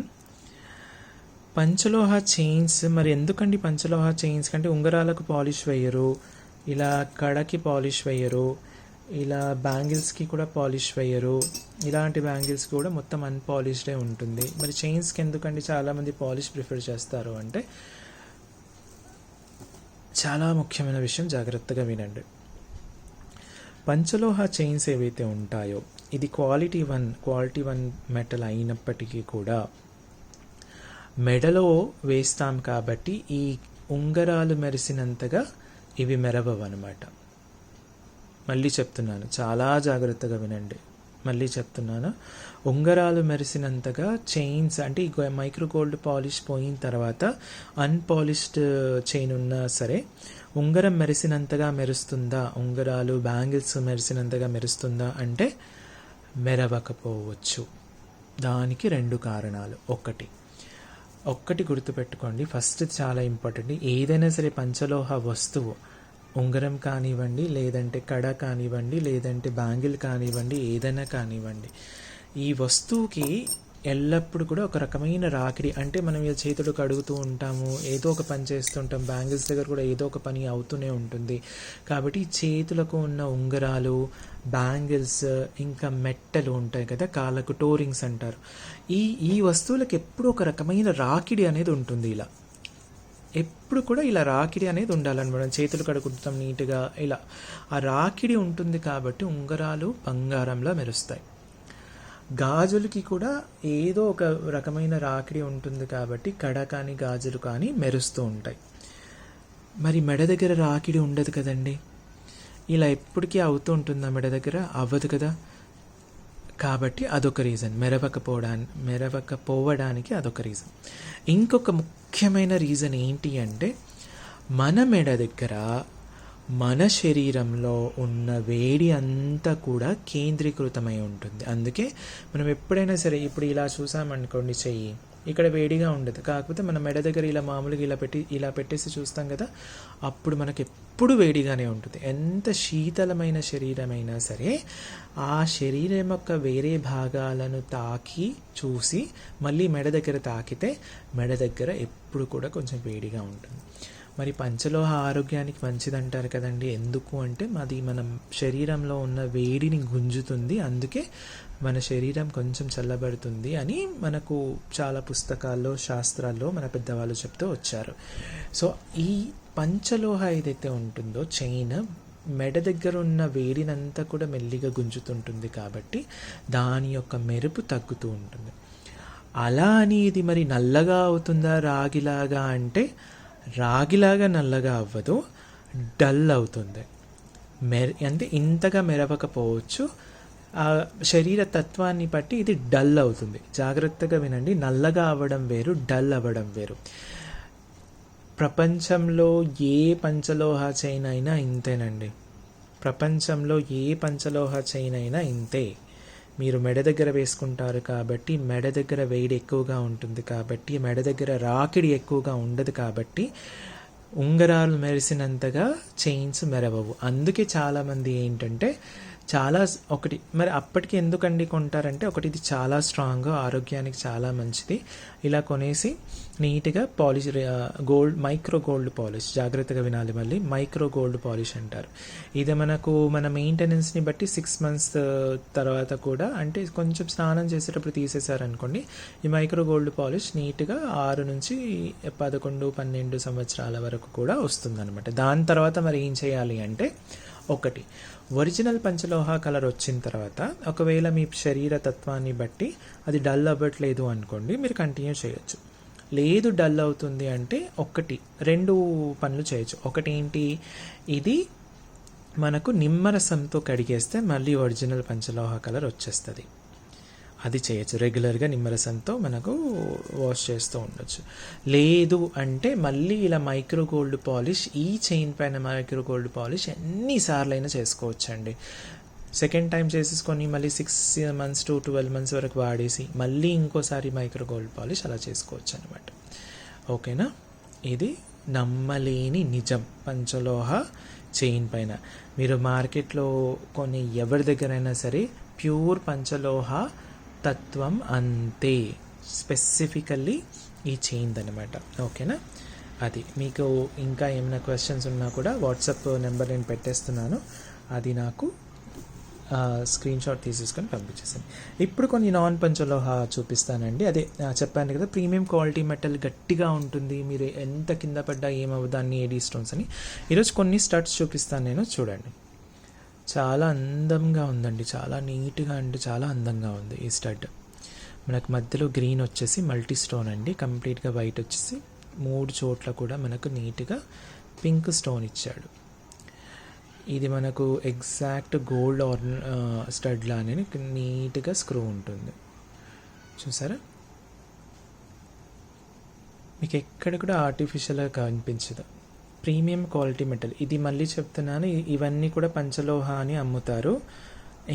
పంచలోహ చైన్స్. మరి ఎందుకండి పంచలోహ చైన్స్ కంటే ఉంగరాలకు పాలిష్ వేయరు, ఇలా కడకి పాలిష్ వేయరు, ఇలా బ్యాంగిల్స్కి కూడా పాలిష్ వేయరు, ఇలాంటి బ్యాంగిల్స్ కూడా మొత్తం అన్పాలిష్డే ఉంటుంది. మరి చైన్స్కి ఎందుకండి చాలామంది పాలిష్ ప్రిఫర్ చేస్తారు అంటే, చాలా ముఖ్యమైన విషయం, జాగ్రత్తగా వినండి. పంచలోహ చైన్స్ ఏవైతే ఉంటాయో ఇది క్వాలిటీ వన్ మెటల్ అయినప్పటికీ కూడా మెడలో వేస్తాం కాబట్టి ఈ ఉంగరాలు మెరిసినంతగా ఇవి మెరవవు అనమాట. మళ్ళీ చెప్తున్నాను, చాలా జాగ్రత్తగా వినండి. మళ్ళీ చెప్తున్నాను, ఉంగరాలు మెరిసినంతగా చైన్స్, అంటే ఈ మైక్రో గోల్డ్ పాలిష్ పోయిన తర్వాత అన్పాలిష్డ్ చైన్ ఉన్నా సరే ఉంగరం మెరిసినంతగా మెరుస్తుందా, ఉంగరాలు బ్యాంగిల్స్ మెరిసినంతగా మెరుస్తుందా అంటే మెరవకపోవచ్చు. దానికి 2 కారణాలు. ఒక్కటి గుర్తుపెట్టుకోండి, ఫస్ట్ చాలా ఇంపార్టెంట్. ఏదైనా సరే పంచలోహ వస్తువు, ఉంగరం కానివ్వండి, లేదంటే కడ కానివ్వండి, లేదంటే బ్యాంగిల్ కానివ్వండి, ఏదైనా కానివ్వండి, ఈ వస్తువుకి ఎల్లప్పుడు కూడా ఒక రకమైన రాకిడి, అంటే మనం ఇలా చేతులు కడుగుతూ ఉంటాము, ఏదో ఒక పని చేస్తుంటాం, బ్యాంగిల్స్ దగ్గర కూడా ఏదో ఒక పని అవుతూనే ఉంటుంది. కాబట్టి చేతులకు ఉన్న ఉంగరాలు, బ్యాంగిల్స్, ఇంకా మెట్టలు ఉంటాయి కదా, కాళ్ళకు టోరింగ్స్ అంటారు, ఈ వస్తువులకు ఎప్పుడు ఒక రకమైన రాకిడి అనేది ఉంటుంది. ఇలా ఎప్పుడు కూడా ఇలా రాకిడి అనేది ఉండాలన్నమాట. చేతులు కడుగుతాం నీట్గా, ఇలా ఆ రాకిడి ఉంటుంది కాబట్టి ఉంగరాలు బంగారంలా మెరుస్తాయి. గాజులకి కూడా ఏదో ఒక రకమైన రాకిడి ఉంటుంది కాబట్టి కడ కానీ గాజులు కానీ మెరుస్తూ ఉంటాయి. మరి మెడ దగ్గర రాకిడి ఉండదు కదండి. ఇలా ఎప్పటికీ అవుతూ ఉంటుందా మెడ దగ్గర? అవ్వదు కదా. కాబట్టి అదొక రీజన్, మెరవకపోవడానికి అదొక రీజన్. ఇంకొక ముఖ్యమైన రీజన్ ఏంటి అంటే, మన మెడ దగ్గర మన శరీరంలో ఉన్న వేడి అంతా కూడా కేంద్రీకృతమై ఉంటుంది. అందుకే మనం ఎప్పుడైనా సరే, ఇప్పుడు ఇలా చూసామనుకోండి చెయ్యి, ఇక్కడ వేడిగా ఉండదు, కాకపోతే మన మెడ దగ్గర ఇలా మామూలుగా ఇలా పెట్టేసి చూస్తాం కదా, అప్పుడు మనకి ఎప్పుడు వేడిగానే ఉంటుంది. ఎంత శీతలమైన శరీరమైనా సరే ఆ శరీరం యొక్క వేరే భాగాలను తాకి చూసి మళ్ళీ మెడ దగ్గర తాకితే మెడ దగ్గర ఎప్పుడు కూడా కొంచెం వేడిగా ఉంటుంది. మరి పంచలోహ ఆరోగ్యానికి మంచిదంటారు కదండి. ఎందుకు అంటే అది మన శరీరంలో ఉన్న వేడిని గుంజుతుంది, అందుకే మన శరీరం కొంచెం చల్లబడుతుంది అని మనకు చాలా పుస్తకాల్లో, శాస్త్రాల్లో మన పెద్దవాళ్ళు చెప్తూ వచ్చారు. సో ఈ పంచలోహ ఏదైతే ఉంటుందో చైన్ మెడ దగ్గర ఉన్న వేడినంతా కూడా మెల్లిగా గుంజుతుంటుంది, కాబట్టి దాని యొక్క మెరుపు తగ్గుతూ ఉంటుంది. అలా అని ఇది మరి నల్లగా అవుతుందా రాగిలాగా అంటే, రాగిలాగా నల్లగా అవ్వదు, డల్ అవుతుంది. అంటే ఇంతగా మెరవకపోవచ్చు, ఆ శరీర తత్వాన్ని బట్టి ఇది డల్ అవుతుంది. జాగ్రత్తగా వినండి, నల్లగా అవ్వడం వేరు, డల్ అవ్వడం వేరు. ప్రపంచంలో ఏ పంచలోహ చైన్ అయినా ఇంతేనండి. ప్రపంచంలో ఏ పంచలోహ చైన్ అయినా ఇంతే. మీరు మెడ దగ్గర వేసుకుంటారు కాబట్టి మెడ దగ్గర వేడి ఎక్కువగా ఉంటుంది, కాబట్టి మెడ దగ్గర రాకిడి ఎక్కువగా ఉండదు, కాబట్టి ఉంగరాలు మెరిసినంతగా చైన్స్ మెరవవు. అందుకే చాలామంది ఏంటంటే ఒకటి మరి అప్పటికి ఎందుకండి కొంటారంటే, ఒకటి ఇది చాలా స్ట్రాంగ్, ఆరోగ్యానికి చాలా మంచిది, ఇలా కొనేసి నీట్గా polish, gold, micro gold polish, జాగ్రత్తగా వినాలి మళ్ళీ, మైక్రో గోల్డ్ పాలిష్ అంటారు. ఇది మనకు మన మెయింటెనెన్స్ని బట్టి 6 months తర్వాత కూడా, అంటే కొంచెం స్నానం చేసేటప్పుడు తీసేశారనుకోండి, ఈ మైక్రో గోల్డ్ పాలిష్ నీట్గా 6 నుంచి 11, 12 సంవత్సరాల వరకు కూడా వస్తుందన్నమాట. దాని తర్వాత మరి ఏం చేయాలి అంటే, ఒకటి ఒరిజినల్ పంచలోహ కలర్ వచ్చిన తర్వాత, ఒకవేళ మీ శరీర తత్వాన్ని బట్టి అది డల్ అవ్వట్లేదు అనుకోండి, మీరు కంటిన్యూ చేయొచ్చు. లేదు డల్ అవుతుంది అంటే 2 పనులు చేయొచ్చు. ఒకటి ఏంటి, ఇది మనకు నిమ్మరసంతో కడిగేస్తే మళ్ళీ ఒరిజినల్ పంచలోహ కలర్ వచ్చేస్తుంది, అది చేయొచ్చు. రెగ్యులర్గా నిమ్మరసంతో మనకు వాష్ చేస్తూ ఉండొచ్చు. లేదు అంటే మళ్ళీ ఇలా మైక్రో గోల్డ్ పాలిష్, ఈ చైన్ పైన మైక్రో గోల్డ్ పాలిష్ ఎన్నిసార్లు అయినా చేసుకోవచ్చండి. సెకండ్ టైం చేసేసుకొని మళ్ళీ 6 months to 12 months వరకు వాడేసి మళ్ళీ ఇంకోసారి మైక్రో గోల్డ్ పాలిష్ అలా చేసుకోవచ్చు అనమాట. ఓకేనా? ఇది నమ్మలేని నిజం పంచలోహ చైన్ పైన. మీరు మార్కెట్లో కొన్ని ఎవరి దగ్గరైనా సరే ప్యూర్ పంచలోహ తత్వం అంతే, స్పెసిఫికల్లీ ఈ చైన్ అనమాట. ఓకేనా? అది మీకు ఇంకా ఏమైనా క్వశ్చన్స్ ఉన్నా కూడా వాట్సాప్ నెంబర్ నేను పెట్టేస్తున్నాను, అది నాకు స్క్రీన్ షాట్ తీసేసుకొని పంపించేసాను. ఇప్పుడు కొన్ని నాన్ పంచలోహ చూపిస్తానండి. అదే చెప్పాను కదా, ప్రీమియం క్వాలిటీ మెటల్, గట్టిగా ఉంటుంది, మీరు ఎంత కింద పడ్డా ఏమవుతుంది, అన్ని ఏడీ స్టోన్స్ అని. ఈరోజు కొన్ని స్టడ్స్ చూపిస్తాను నేను, చూడండి. చాలా అందంగా ఉందండి, చాలా నీట్గా, అంటే చాలా అందంగా ఉంది ఈ స్టడ్. మనకు మధ్యలో గ్రీన్ వచ్చేసి మల్టీ స్టోన్ అండి, కంప్లీట్గా వైట్ వచ్చేసి 3 చోట్ల కూడా మనకు నీట్గా పింక్ స్టోన్ ఇచ్చాడు. ఇది మనకు ఎగ్జాక్ట్ గోల్డ్ స్టడ్ లానే నీట్గా స్క్రూ ఉంటుంది, చూసారా? మీకు ఎక్కడ కూడా ఆర్టిఫిషియల్గా కనిపించదు. Premium quality metal. ఇది మళ్ళీ చెప్తున్నాను, ఇవన్నీ కూడా పంచలోహ అని అమ్ముతారు.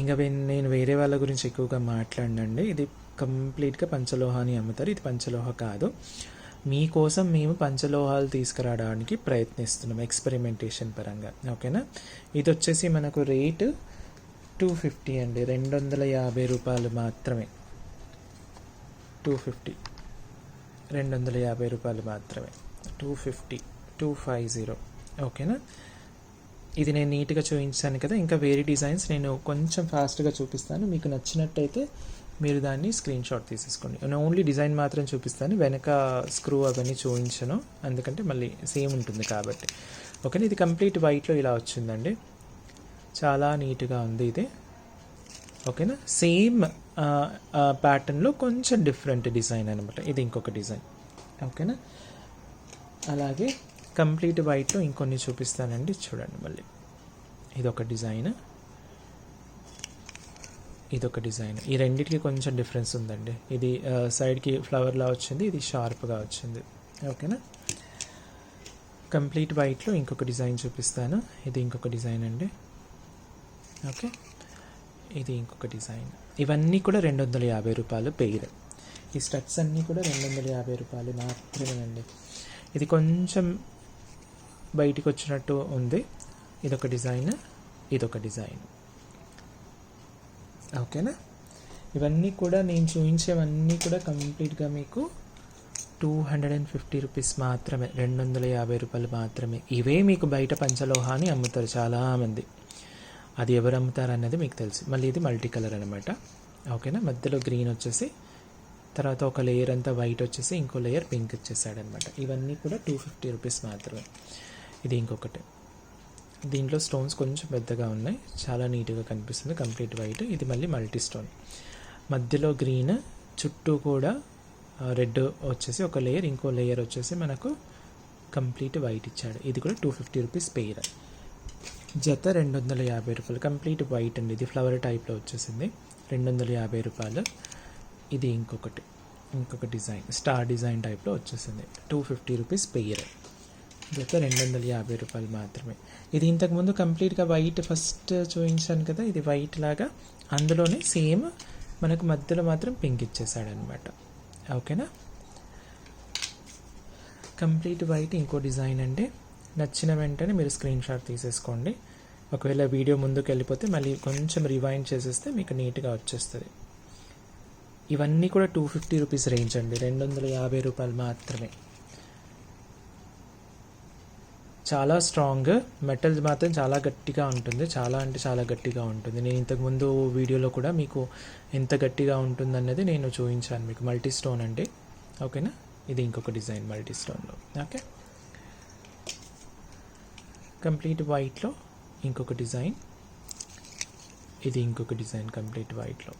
ఇంకా నేను వేరే వాళ్ళ గురించి ఎక్కువగా మాట్లాడండి. ఇది కంప్లీట్గా పంచలోహ అని అమ్ముతారు, ఇది పంచలోహ కాదు. మీకోసం మేము పంచలోహాలు తీసుకురావడానికి ప్రయత్నిస్తున్నాం ఎక్స్పెరిమెంటేషన్ పరంగా. ఓకేనా? ఇది వచ్చేసి మనకు రేటు 250 అండి, 250 రూపాయలు మాత్రమే. 250, 250 రూపాయలు మాత్రమే. 250. ఓకేనా? ఇది నేను నీట్గా చూపించాను కదా. ఇంకా వేరే డిజైన్స్ నేను కొంచెం ఫాస్ట్గా చూపిస్తాను, మీకు నచ్చినట్టయితే మీరు దాన్ని స్క్రీన్ షాట్ తీసేసుకోండి. నేను ఓన్లీ డిజైన్ మాత్రం చూపిస్తాను, వెనక స్క్రూ అవన్నీ చూపించను, ఎందుకంటే మళ్ళీ సేమ్ ఉంటుంది కాబట్టి. ఓకేనా? ఇది కంప్లీట్ వైట్లో ఇలా వచ్చిందండి, చాలా నీట్గా ఉంది ఇది. ఓకేనా? సేమ్ ప్యాటర్న్లో కొంచెం డిఫరెంట్ డిజైన్ అనమాట, ఇది ఇంకొక డిజైన్. ఓకేనా? అలాగే కంప్లీట్ వైట్లో ఇంకొన్ని చూపిస్తానండి, చూడండి. మళ్ళీ ఇదొక డిజైన్, ఇదొక డిజైన్. ఈ రెండిటికి కొంచెం డిఫరెన్స్ ఉందండి. ఇది సైడ్కి ఫ్లవర్లా వచ్చింది, ఇది షార్ప్గా వచ్చింది. ఓకేనా. కంప్లీట్ వైట్లో ఇంకొక డిజైన్ చూపిస్తాను. ఇది ఇంకొక డిజైన్ అండి. ఓకే, ఇది ఇంకొక డిజైన్. ఇవన్నీ కూడా 250 రూపాయలు పెయిర్. ఈ స్టడ్స్ అన్నీ కూడా 250 రూపాయలు మాత్రమే అండి. ఇది కొంచెం బయటికి వచ్చినట్టు ఉంది. ఇదొక డిజైన్, ఇదొక డిజైన్. ఓకేనా. ఇవన్నీ కూడా నేను చూపించేవన్నీ కూడా కంప్లీట్గా మీకు 250 రూపీస్ మాత్రమే, 250 రూపాయలు మాత్రమే. ఇవే మీకు బయట పంచలోహాని అమ్ముతారు చాలామంది. అది ఎవరు అమ్ముతారు అన్నది మీకు తెలుసు. మళ్ళీ ఇది మల్టీ కలర్ అనమాట. ఓకేనా. మధ్యలో గ్రీన్ వచ్చేసి, తర్వాత ఒక లేయర్ అంతా వైట్ వచ్చేసి, ఇంకో లేయర్ పింక్ ఇచ్చేసాడనమాట. ఇవన్నీ కూడా 250 రూపీస్ మాత్రమే. ఇది ఇంకొకటి. దీంట్లో స్టోన్స్ కొంచెం పెద్దగా ఉన్నాయి, చాలా నీట్గా కనిపిస్తుంది. Complete white. ఇది మళ్ళీ మల్టీ స్టోన్, మధ్యలో గ్రీన్, చుట్టూ కూడా రెడ్ వచ్చేసి ఒక లేయర్, ఇంకో లేయర్ వచ్చేసి మనకు కంప్లీట్ వైట్ ఇచ్చాడు. ఇది కూడా 250 రూపీస్ పెయిర్. జత 250 రూపాయలు. కంప్లీట్ వైట్ అండి. ఇది ఫ్లవర్ టైప్లో వచ్చేసింది, 250 రూపాయలు. ఇది ఇంకొక డిజైన్, స్టార్ డిజైన్ టైప్లో వచ్చేసింది, 250 రూపీస్ పెయిర్. జత 250 రూపాయలు మాత్రమే. ఇది ఇంతకుముందు కంప్లీట్గా వైట్ ఫస్ట్ చూపించాను కదా, ఇది వైట్ లాగా, అందులోనే సేమ్ మనకు మధ్యలో మాత్రం పింక్ ఇచ్చేసాడనమాట. ఓకేనా. కంప్లీట్ వైట్ ఇంకో డిజైన్ అండి. నచ్చిన వెంటనే మీరు స్క్రీన్ షాట్ తీసేసుకోండి. ఒకవేళ వీడియో ముందుకు వెళ్ళిపోతే మళ్ళీ కొంచెం రివైండ్ చేసేస్తే మీకు నీట్గా వచ్చేస్తుంది. ఇవన్నీ కూడా 250 రూపీస్ రేంజ్ అండి, 250 రూపాయలు మాత్రమే. చాలా స్ట్రాంగ్ మెటల్ మాత్రం చాలా గట్టిగా ఉంటుంది, చాలా అంటే చాలా గట్టిగా ఉంటుంది. నేను ఇంతకుముందు వీడియోలో కూడా మీకు ఎంత గట్టిగా ఉంటుంది అన్నది నేను చూపించాను మీకు. మల్టీ స్టోన్ అండి. ఓకేనా. ఇది ఇంకొక డిజైన్ మల్టీ స్టోన్లో. ఓకే. కంప్లీట్ వైట్లో ఇంకొక డిజైన్, ఇది ఇంకొక డిజైన్ కంప్లీట్ వైట్లో.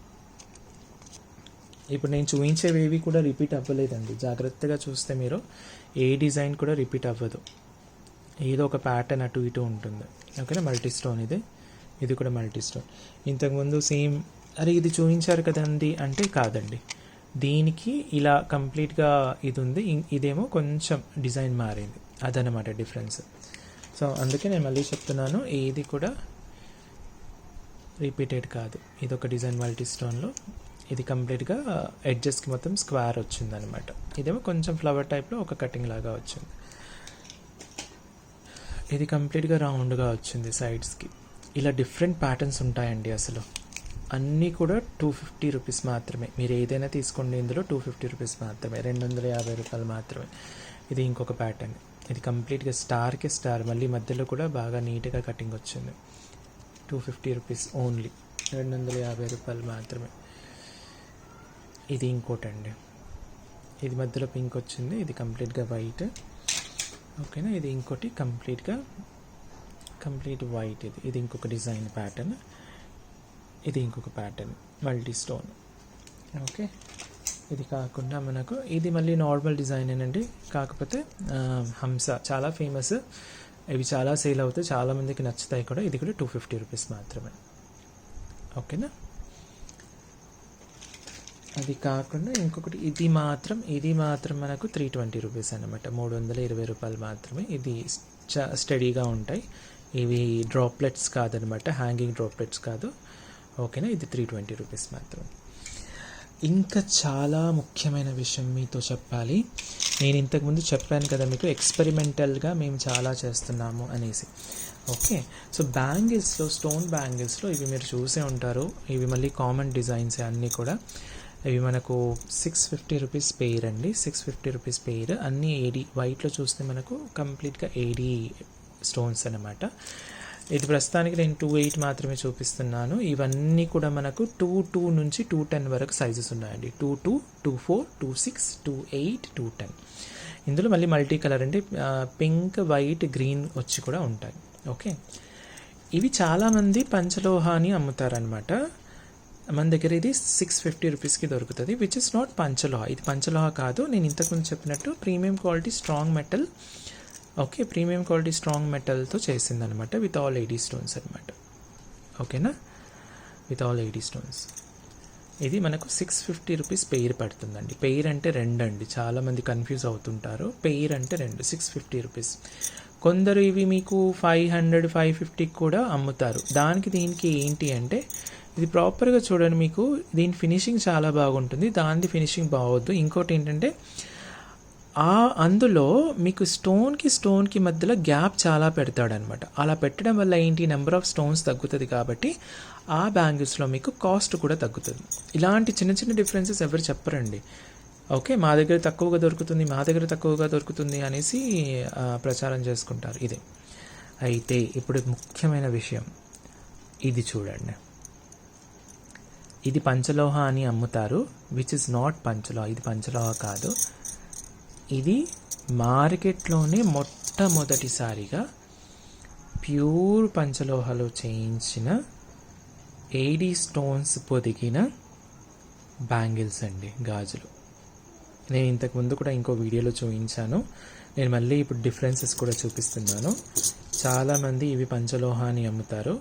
ఇప్పుడు నేను చూపించేవేవి కూడా రిపీట్ అవ్వలేదండి, జాగ్రత్తగా చూస్తే మీరు ఏ డిజైన్ కూడా రిపీట్ అవ్వదు, ఏదో ఒక ప్యాటర్న్ అటు ఇటు ఉంటుంది. ఓకేనా. మల్టీ స్టోన్ ఇది కూడా మల్టీ స్టోన్. ఇంతకుముందు సేమ్ అరే ఇది చూపించారు కదండి అంటే కాదండి, దీనికి ఇలా కంప్లీట్గా ఇది ఉంది, ఇదేమో కొంచెం డిజైన్ మారింది, అదనమాట డిఫరెన్స్. సో అందుకే నేను మళ్ళీ చెప్తున్నాను, ఏది కూడా రిపీటెడ్ కాదు. ఇదొక డిజైన్ మల్టీ స్టోన్లో, ఇది కంప్లీట్గా ఎడ్జెస్కి మొత్తం స్క్వేర్ వచ్చిందనమాట. ఇదేమో కొంచెం ఫ్లవర్ టైప్లో ఒక కటింగ్ లాగా వచ్చింది. ఇది కంప్లీట్గా రౌండ్గా వచ్చింది సైడ్స్కి. ఇలా డిఫరెంట్ ప్యాటర్న్స్ ఉంటాయండి. అసలు అన్నీ కూడా 250 రూపీస్ మాత్రమే. మీరు ఏదైనా తీసుకోండి, ఇందులో 250 రూపీస్ మాత్రమే, 250 రూపాయలు మాత్రమే. ఇది ఇంకొక ప్యాటర్న్, ఇది కంప్లీట్గా స్టార్కి స్టార్, మళ్ళీ మధ్యలో కూడా బాగా నీట్గా కటింగ్ వచ్చింది. 250 రూపీస్ ఓన్లీ, 250 రూపాయలు మాత్రమే. ఇది ఇంకోటండి, ఇది మధ్యలో పింక్ వచ్చింది, ఇది కంప్లీట్గా వైట్. ఓకేనా. ఇది ఇంకోటి కంప్లీట్ వైట్. ఇది ఇంకొక డిజైన్ ప్యాటర్న్, ఇది ఇంకొక ప్యాటర్న్ మల్టీ స్టోన్. ఓకే. ఇది కాకుండా మనకు ఇది మళ్ళీ నార్మల్ డిజైన్ అండి, కాకపోతే హంస చాలా ఫేమస్, ఇవి చాలా సేల్ అవుతాయి, చాలామందికి నచ్చుతాయి కూడా. ఇది కూడా 250 రూపీస్ మాత్రమే. ఓకేనా. అది కాకుండా ఇంకొకటి ఇది మాత్రం మనకు 320 రూపీస్ అనమాట, 320 రూపాయలు మాత్రమే. ఇది స్టడీగా ఉంటాయి, ఇవి డ్రాప్లెట్స్ కాదనమాట, హ్యాంగింగ్ డ్రాప్లెట్స్ కాదు. ఓకేనా. ఇది 320 రూపీస్ మాత్రమే. ఇంకా చాలా ముఖ్యమైన విషయం మీతో చెప్పాలి. నేను ఇంతకుముందు చెప్పాను కదా మీకు, ఎక్స్పెరిమెంటల్గా మేము చాలా చేస్తున్నాము అనేసి. ఓకే. సో బ్యాంగిల్స్లో, స్టోన్ బ్యాంగిల్స్లో ఇవి మీరు చూసే ఉంటారు, ఇవి మళ్ళీ కామన్ డిజైన్స్ అన్నీ కూడా. ఇవి మనకు 650 రూపీస్ పెయిర్ అండి, 650 రూపీస్ పెయిర్. అన్నీ ఏడీ వైట్లో చూస్తే మనకు కంప్లీట్గా ఏడీ స్టోన్స్ అన్నమాట. ఇది ప్రస్తుతానికి నేను 2.8 మాత్రమే చూపిస్తున్నాను. ఇవన్నీ కూడా మనకు 2.2 నుంచి 2.10 వరకు సైజెస్ ఉన్నాయండి. 2.2, 2.4, 2.6, 2.8, 2.10. ఇందులో మళ్ళీ మల్టీ కలర్ అంటే పింక్, వైట్, గ్రీన్ వచ్చి కూడా ఉంటాయి. ఓకే. ఇవి చాలామంది పంచలోహాని అమ్ముతారనమాట. మన దగ్గర ఇది 650 రూపీస్కి దొరుకుతుంది, విచ్ ఇస్ నాట్ పంచలోహ. ఇది పంచలోహ కాదు. నేను ఇంతకుముందు చెప్పినట్టు premium quality strong metal okay, premium quality strong మెటల్తో చేసిందనమాట, విత్ ఆల్ 80 స్టోన్స్ అనమాట. ఓకేనా, విత్ ఆల్ 80 స్టోన్స్. ఇది మనకు 650 రూపీస్ పెయిర్ పడుతుందండి. పెయిర్ అంటే 2 అండి, చాలామంది కన్ఫ్యూజ్ అవుతుంటారు. పెయిర్ అంటే 2, 650 రూపీస్. కొందరు ఇవి మీకు 500, 550 కూడా అమ్ముతారు. దానికి దీనికి ఏంటి అంటే, ఇది ప్రాపర్గా చూడండి, మీకు దీని ఫినిషింగ్ చాలా బాగుంటుంది, దాని ఫినిషింగ్ బాగోద్దు. ఇంకోటి ఏంటంటే, అందులో మీకు స్టోన్కి మధ్యలో గ్యాప్ చాలా పెడతాడనమాట. అలా పెట్టడం వల్ల ఏంటి, నెంబర్ ఆఫ్ స్టోన్స్ తగ్గుతుంది, కాబట్టి ఆ బ్యాంగిల్స్లో మీకు కాస్ట్ కూడా తగ్గుతుంది. ఇలాంటి చిన్న చిన్న డిఫరెన్సెస్ ఎవరు చెప్పరండి. ఓకే, మా దగ్గర తక్కువగా దొరుకుతుంది అనేసి ప్రచారం చేసుకుంటారు. ఇదే అయితే ఇప్పుడు ముఖ్యమైన విషయం, ఇది చూడండి. ఇది పంచలోహ అని అమ్ముతారు, విచ్ ఇస్ నాట్ పంచలోహ. ఇది పంచలోహ కాదు. ఇది మార్కెట్లోనే మొట్టమొదటిసారిగా ప్యూర్ పంచలోహలో చేయించిన 80 స్టోన్స్ పొదిగిన బ్యాంగిల్స్ అండి, గాజులు. నేను ఇంతకుముందు కూడా ఇంకో వీడియోలో చూపించాను. నేను మళ్ళీ ఇప్పుడు డిఫరెన్సెస్ కూడా చూపిస్తున్నాను. చాలామంది ఇవి పంచలోహ అని అమ్ముతారు,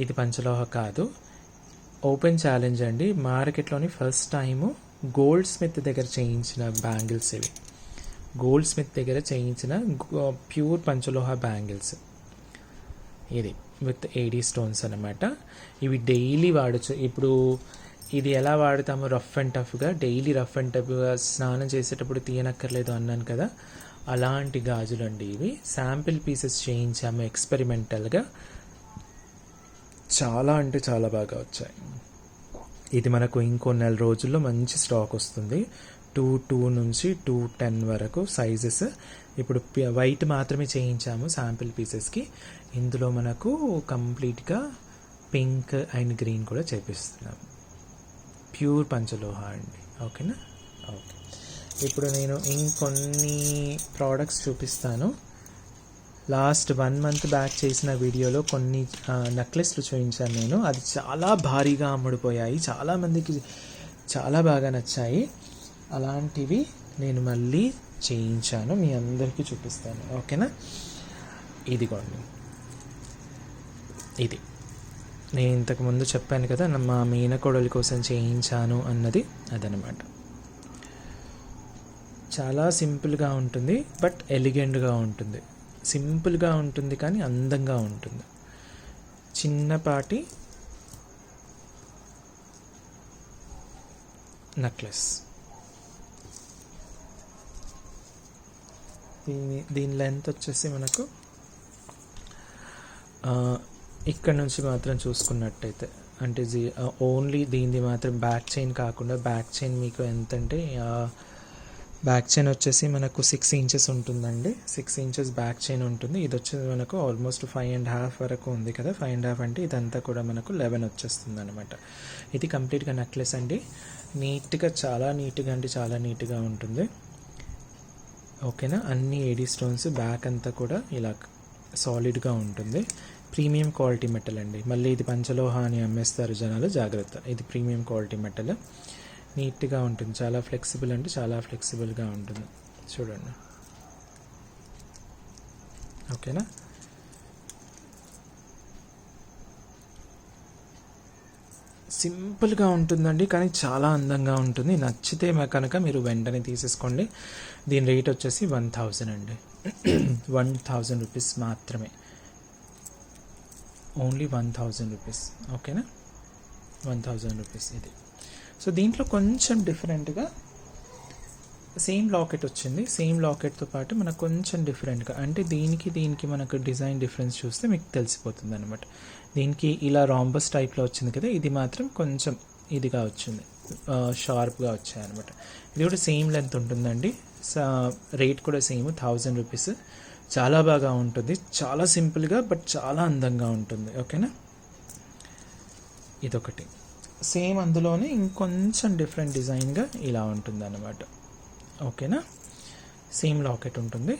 ఇది పంచలోహ కాదు. ఓపెన్ ఛాలెంజ్ అండి, మార్కెట్లోని ఫస్ట్ టైము గోల్డ్ స్మిత్ దగ్గర చేయించిన బ్యాంగిల్స్ ఇవి. గోల్డ్ స్మిత్ దగ్గర చేయించిన ప్యూర్ పంచలోహ బ్యాంగిల్స్. ఇది విత్ 80 స్టోన్స్ అనమాట. ఇవి డైలీ వాడచ్చు. ఇప్పుడు ఇది ఎలా వాడతాము, రఫ్ అండ్ టఫ్గా, డైలీ రఫ్ అండ్ టఫ్గా స్నానం చేసేటప్పుడు తీయనక్కర్లేదు అన్నాను కదా, అలాంటి గాజులు అండి ఇవి. శాంపిల్ పీసెస్ చేయించాము ఎక్స్పెరిమెంటల్గా, చాలా అంటే చాలా బాగా వచ్చాయి. ఇది మనకు ఇంకో 4 రోజుల్లో మంచి స్టాక్ వస్తుంది. 2 నుంచి 210 వరకు సైజెస్. ఇప్పుడు వైట్ మాత్రమే చేయించాము శాంపిల్ పీసెస్కి. ఇందులో మనకు కంప్లీట్గా పింక్ అండ్ గ్రీన్ కూడా చేపిస్తున్నాము. ప్యూర్ పంచలోహ అండి. ఓకేనా, ఓకే. ఇప్పుడు నేను ఇంకొన్ని ప్రోడక్ట్స్ చూపిస్తాను. లాస్ట్ 1 మంత్ బ్యాక్ చేసిన వీడియోలో కొన్ని నెక్లెస్లు చూపించాను నేను. అది చాలా భారీగా అమ్ముడుపోయాయి, చాలామందికి చాలా బాగా నచ్చాయి. అలాంటివి నేను మళ్ళీ చేయించాను, మీ అందరికీ చూపిస్తాను. ఓకేనా, ఇదిగోండి. ఇది నేను ఇంతకుముందు చెప్పాను కదా, మా మేనకోడలి కోసం చేయించాను అన్నది అదనమాట. చాలా సింపుల్గా ఉంటుంది, బట్ ఎలిగెంట్గా ఉంటుంది. సింపుల్గా ఉంటుంది కానీ అందంగా ఉంటుంది. చిన్నపాటి నెక్లెస్. దీని లెంత్ వచ్చేసి మనకు ఇక్కడ నుంచి మాత్రం చూసుకున్నట్టయితే, అంటే ఓన్లీ దీనిది మాత్రం బ్యాక్ చైన్ కాకుండా, బ్యాక్ చైన్ మీకు ఎంత అంటే, బ్యాక్ చైన్ వచ్చేసి మనకు 6 ఇంచెస్ ఉంటుందండి. 6 ఇంచెస్ బ్యాక్ చైన్ ఉంటుంది. ఇది వచ్చేసి మనకు ఆల్మోస్ట్ 5.5 వరకు ఉంది కదా. 5.5 అంటే ఇదంతా కూడా మనకు 11 వచ్చేస్తుంది అనమాట. ఇది కంప్లీట్గా నెక్లెస్ అండి. నీట్గా, చాలా నీట్గా అంటే చాలా నీట్గా ఉంటుంది. ఓకేనా, అన్ని 80 స్టోన్స్, బ్యాక్ అంతా కూడా ఇలా సాలిడ్గా ఉంటుంది. ప్రీమియం క్వాలిటీ మెటల్ అండి. మళ్ళీ ఇది పంచలోహ అని అమ్మేస్తారు జనాలు, జాగ్రత్త. ఇది ప్రీమియం క్వాలిటీ మెటల్, నీట్గా ఉంటుంది. చాలా ఫ్లెక్సిబుల్ అంటే చాలా ఫ్లెక్సిబుల్గా ఉంటుంది. చూడండి, ఓకేనా. సింపుల్గా ఉంటుందండి, కానీ చాలా అందంగా ఉంటుంది. నచ్చితే కనుక మీరు వెంటనే తీసేసుకోండి. దీని రేట్ వచ్చేసి 1000 అండి. 1000 రూపీస్ మాత్రమే, ఓన్లీ 1000 రూపీస్. ఓకేనా, 1000 రూపీస్ ఇది. సో దీంట్లో కొంచెం డిఫరెంట్గా సేమ్ లాకెట్ వచ్చింది. సేమ్ లాకెట్తో పాటు మనకు కొంచెం డిఫరెంట్గా, అంటే దీనికి మనకు డిజైన్ డిఫరెన్స్ చూస్తే మీకు తెలిసిపోతుంది అనమాట. దీనికి ఇలా రాంబస్ టైప్లో వచ్చింది కదా, ఇది మాత్రం కొంచెం ఇదిగా వచ్చింది, షార్ప్గా వచ్చాయి అనమాట. ఇది కూడా సేమ్ లెంత్ ఉంటుందండి. రేట్ కూడా సేమ్ 1000 రూపీస్. చాలా బాగా ఉంటుంది, చాలా సింపుల్గా బట్ చాలా అందంగా ఉంటుంది. ఓకేనా, ఇదొకటి. సేమ్ అందులోనే ఇంకొంచెం డిఫరెంట్ డిజైన్గా ఇలా ఉంటుంది అన్నమాట. ఓకేనా, సేమ్ లాకెట్ ఉంటుంది,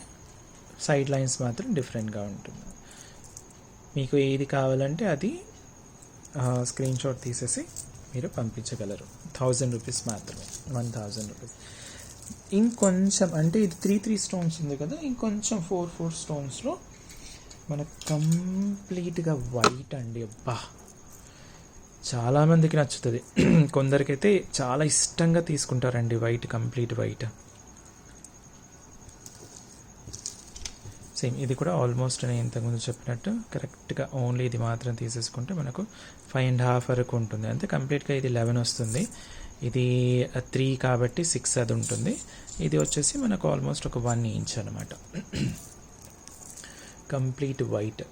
సైడ్ లైన్స్ మాత్రం డిఫరెంట్గా ఉంటుంది. మీకు ఏది కావాలంటే అది స్క్రీన్ షాట్ తీసేసి మీరు పంపించగలరు. 1000 రూపీస్ మాత్రమే, 1000 రూపీస్. ఇంకొంచెం అంటే ఇది 3 స్టోన్స్ ఉంది కదా, ఇంకొంచెం 4 స్టోన్స్లో మనకు కంప్లీట్గా వైట్ అండి. అబ్బా, చాలామందికి నచ్చుతుంది. కొందరికైతే చాలా ఇష్టంగా తీసుకుంటారండి వైట్, కంప్లీట్ వైట్. సేమ్ ఇది కూడా ఆల్మోస్ట్ నేను ఇంతకుముందు చెప్పినట్టు కరెక్ట్గా ఓన్లీ ఇది మాత్రం తీసేసుకుంటే మనకు 5.5 వరకు ఉంటుంది. అంతే, కంప్లీట్గా ఇది 11 వస్తుంది. ఇది 3 కాబట్టి 6 అది ఉంటుంది. ఇది వచ్చేసి మనకు ఆల్మోస్ట్ ఒక 1 ఇంచ్ అనమాట. కంప్లీట్ వైట్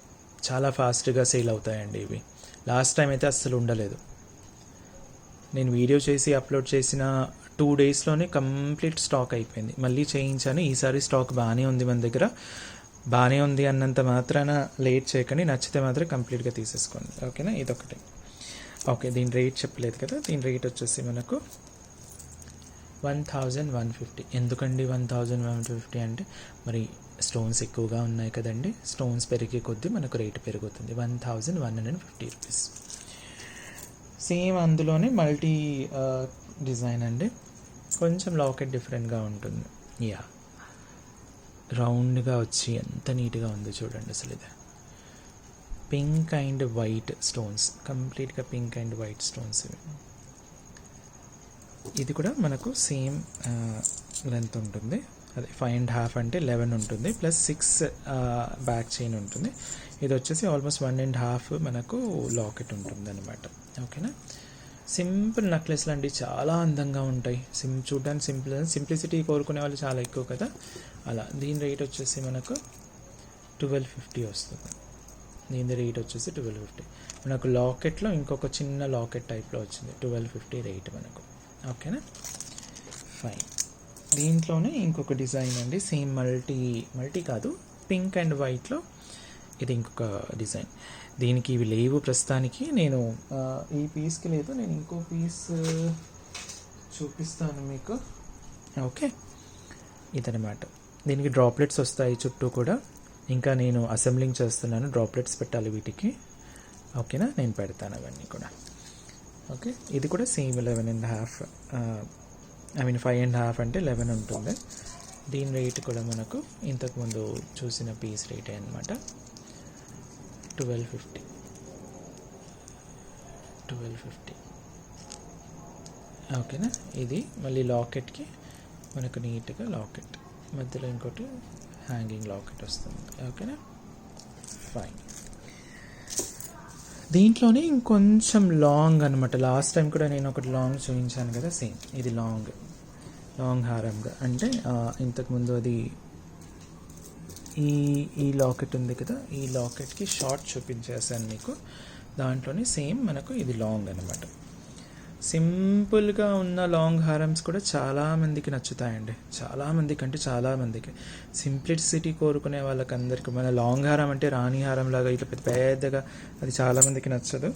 చాలా ఫాస్ట్గా సేల్ అవుతాయండి ఇవి. లాస్ట్ టైం అయితే అస్సలు ఉండలేదు. నేను వీడియో చేసి అప్లోడ్ చేసిన 2 డేస్లోనే కంప్లీట్ స్టాక్ అయిపోయింది. మళ్ళీ చేయించాను. ఈసారి స్టాక్ బాగానే ఉంది మన దగ్గర. బాగానే ఉంది అన్నంత మాత్రాన లేట్ చేయకండి. నచ్చితే మాత్రం కంప్లీట్గా తీసేసుకోండి. ఓకేనా, ఇదొకటి. ఓకే, దీని రేట్ చెప్పలేదు కదా. దీని రేట్ వచ్చేసి మనకు 1150. ఎందుకండి 1150 అంటే, మరి స్టోన్స్ ఎక్కువగా ఉన్నాయి కదండి. స్టోన్స్ పెరిగే కొద్దీ మనకు రేటు పెరుగుతుంది. 1150 రూపీస్. సేమ్ అందులోనే మల్టీ డిజైన్ అండి. కొంచెం లాకెట్ డిఫరెంట్గా ఉంటుంది. యా, రౌండ్గా వచ్చి ఎంత నీట్గా ఉంది చూడండి అసలు. ఇది పింక్ అండ్ వైట్ స్టోన్స్, కంప్లీట్గా పింక్ అండ్ వైట్ స్టోన్స్ ఇవి. ఇది కూడా మనకు సేమ్ లెంత్ ఉంటుంది. అదే 5.5 అంటే 11 ఉంటుంది, ప్లస్ 6 బ్యాక్ చైన్ ఉంటుంది. ఇది వచ్చేసి ఆల్మోస్ట్ 1.5 మనకు లాకెట్ ఉంటుంది అనమాట. ఓకేనా, సింపుల్ నెక్లెస్లు అండి, చాలా అందంగా ఉంటాయి. చూడడానికి సింప్లిసిటీ కోరుకునే వాళ్ళు చాలా ఎక్కువ కదా, అలా. దీని రేట్ వచ్చేసి మనకు 1250 వస్తుంది. దీని రేట్ వచ్చేసి 1250. మనకు లాకెట్లో ఇంకొక చిన్న లాకెట్ టైప్లో వచ్చింది. 1250 రేట్ మనకు. ఓకేనా, ఫైన్. దీంట్లోనే ఇంకొక డిజైన్ అండి, సేమ్ మల్టీ కాదు, పింక్ అండ్ వైట్లో. ఇది ఇంకొక డిజైన్. దీనికి ఇవి లేవు ప్రస్తుతానికి. నేను ఈ పీస్కి లేదు, నేను ఇంకో పీస్ చూపిస్తాను మీకు. ఓకే, ఇదనమాట. దీనికి డ్రాప్లెట్స్ వస్తాయి చుట్టూ కూడా. ఇంకా నేను అసెంబ్లింగ్ చేస్తున్నాను, డ్రాప్లెట్స్ పెట్టాలి వీటికి. ఓకేనా, నేను పెడతాను అవన్నీ కూడా. ఓకే, ఇది కూడా సేమ్ 11.5, 5.5 అంటే 11 ఉంటుంది. దీని రేట్ కూడా మనకు ఇంతకుముందు చూసిన పీస్ రేటే అనమాట. 1250. ఓకేనా, ఇది మళ్ళీ లాకెట్కి మనకు నీట్గా లాకెట్ మధ్యలో ఇంకోటి హ్యాంగింగ్ లాకెట్ వస్తుంది. ఓకేనా, ఫైన్. దీంట్లోనే ఇంకొంచెం లాంగ్ అనమాట. లాస్ట్ టైం కూడా నేను ఒకటి లాంగ్ చూపించాను కదా, సేమ్ ఇది లాంగ్ హారంగా. అంటే ఇంతకుముందు అది ఈ లాకెట్ ఉంది కదా, ఈ లాకెట్కి షార్ట్ చూపించేసాను మీకు. దాంట్లోనే సేమ్ మనకు ఇది లాంగ్ అనమాట. సింపుల్గా ఉన్న లాంగ్ హారమ్స్ కూడా చాలామందికి నచ్చుతాయండి. చాలామందికి సింప్లిసిటీ కోరుకునే వాళ్ళకందరికీ. మన లాంగ్ హారం అంటే రాణి హారం లాగా ఇట్లా పెద్దగా, అది చాలామందికి నచ్చదు.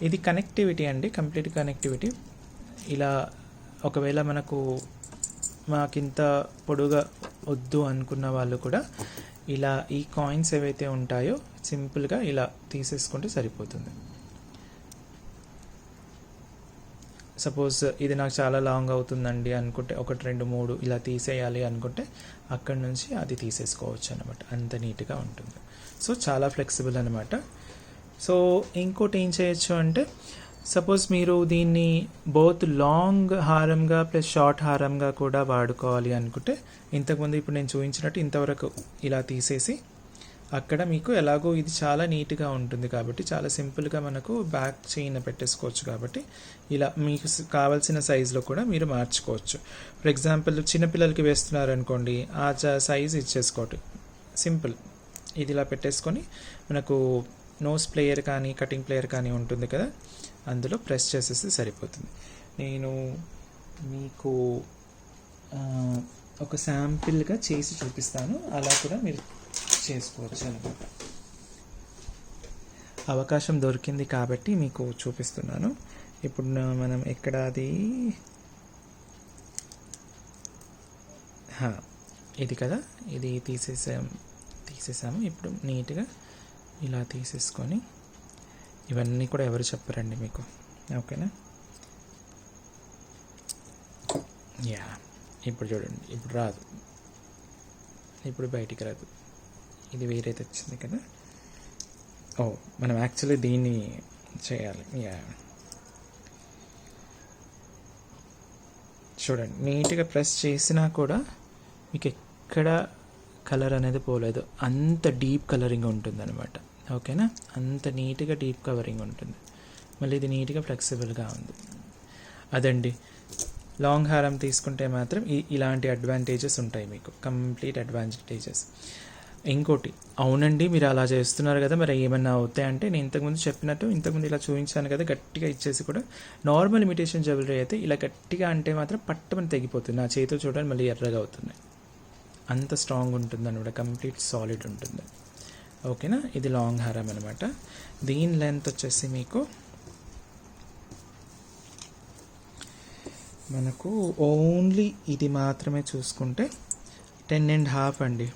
ఇది కనెక్టివిటీ అండి, కంప్లీట్ కనెక్టివిటీ. ఇలా ఒకవేళ మాకింత పొడుగా వద్దు అనుకున్న వాళ్ళు కూడా ఇలా ఈ కాయిన్స్ ఏవైతే ఉంటాయో సింపుల్గా ఇలా తీసేసుకుంటే సరిపోతుంది. సపోజ్ ఇది నాకు చాలా లాంగ్ అవుతుందండి అనుకుంటే, 1, 2, 3 ఇలా తీసేయాలి అనుకుంటే అక్కడి నుంచి అది తీసేసుకోవచ్చు అనమాట. అంత నీట్గా ఉంటుంది. సో చాలా ఫ్లెక్సిబుల్ అనమాట. సో ఇంకోటి ఏం చేయొచ్చు అంటే, సపోజ్ మీరు దీన్ని బోత్ లాంగ్ హారంగా ప్లస్ షార్ట్ హారంగా కూడా వాడుకోవాలి అనుకుంటే, ఇంతకుముందు ఇప్పుడు నేను చూపించినట్టు ఇంతవరకు ఇలా తీసేసి అక్కడ మీకు ఎలాగో ఇది చాలా నీట్గా ఉంటుంది కాబట్టి చాలా సింపుల్గా మనకు బ్యాక్ చైన్ పెట్టేసుకోవచ్చు. కాబట్టి ఇలా మీకు కావాల్సిన సైజులో కూడా మీరు మార్చుకోవచ్చు. ఫర్ ఎగ్జాంపుల్ చిన్నపిల్లలకి వేస్తున్నారనుకోండి, ఆ సైజ్ ఇచ్చేసుకోవటం సింపుల్. ఇది ఇలా పెట్టేసుకొని మనకు నోస్ ప్లేయర్ కానీ కటింగ్ ప్లేయర్ కానీ ఉంటుంది కదా, అందులో ప్రెస్ చేసేస్తే సరిపోతుంది. నేను మీకు ఒక శాంపిల్గా చేసి చూపిస్తాను, అలా కూడా మీరు చేసుకోవచ్చు అనమాట. అవకాశం దొరికింది కాబట్టి మీకు చూపిస్తున్నాను. ఇప్పుడు మనం ఎక్కడ అది ఇది కదా, ఇది తీసేసాము. ఇప్పుడు నీట్గా ఇలా తీసేసుకొని, ఇవన్నీ కూడా ఎవరు చెప్పరండి మీకు. ఓకేనా, యా ఇప్పుడు చూడండి, ఇప్పుడు రాదు, ఇప్పుడు బయటికి రాదు. ఇది వేరే తెచ్చింది కదా. ఓ, మనం యాక్చువల్లీ దీన్ని చేయాలి. చూడండి, నీట్గా ప్రెస్ చేసినా కూడా మీకు ఎక్కడ కలర్ అనేది పోలేదు. అంత డీప్ కలరింగ్ ఉంటుంది అనమాట. ఓకేనా, అంత నీట్గా డీప్ కవరింగ్ ఉంటుంది. మళ్ళీ ఇది నీట్గా ఫ్లెక్సిబుల్గా ఉంది. అదండి, లాంగ్ హారం తీసుకుంటే మాత్రం ఇలాంటి అడ్వాంటేజెస్ ఉంటాయి మీకు, కంప్లీట్ అడ్వాంటేజెస్. ఇంకోటి, అవునండి మీరు అలా చేస్తున్నారు కదా, మరి ఏమన్నా అవుతాయంటే, నేను ఇంతకుముందు చెప్పినట్టు ఇంతకుముందు ఇలా చూపించాను కదా, గట్టిగా ఇచ్చేసి కూడా నార్మల్ ఇమిటేషన్ జ్యువెలరీ అయితే ఇలా గట్టిగా అంటే మాత్రం పట్టమని తెగిపోతుంది. నా చేతితో చూడండి మళ్ళీ ఎర్రగా అవుతున్నాయి. అంత స్ట్రాంగ్ ఉంటుంది అనమాట, కంప్లీట్ సాలిడ్ ఉంటుంది. ఓకేనా, ఇది లాంగ్ హారం అనమాట. దీని లెంత్ వచ్చేసి మీకు మనకు ఓన్లీ ఇది మాత్రమే చూసుకుంటే 10.5 అండి.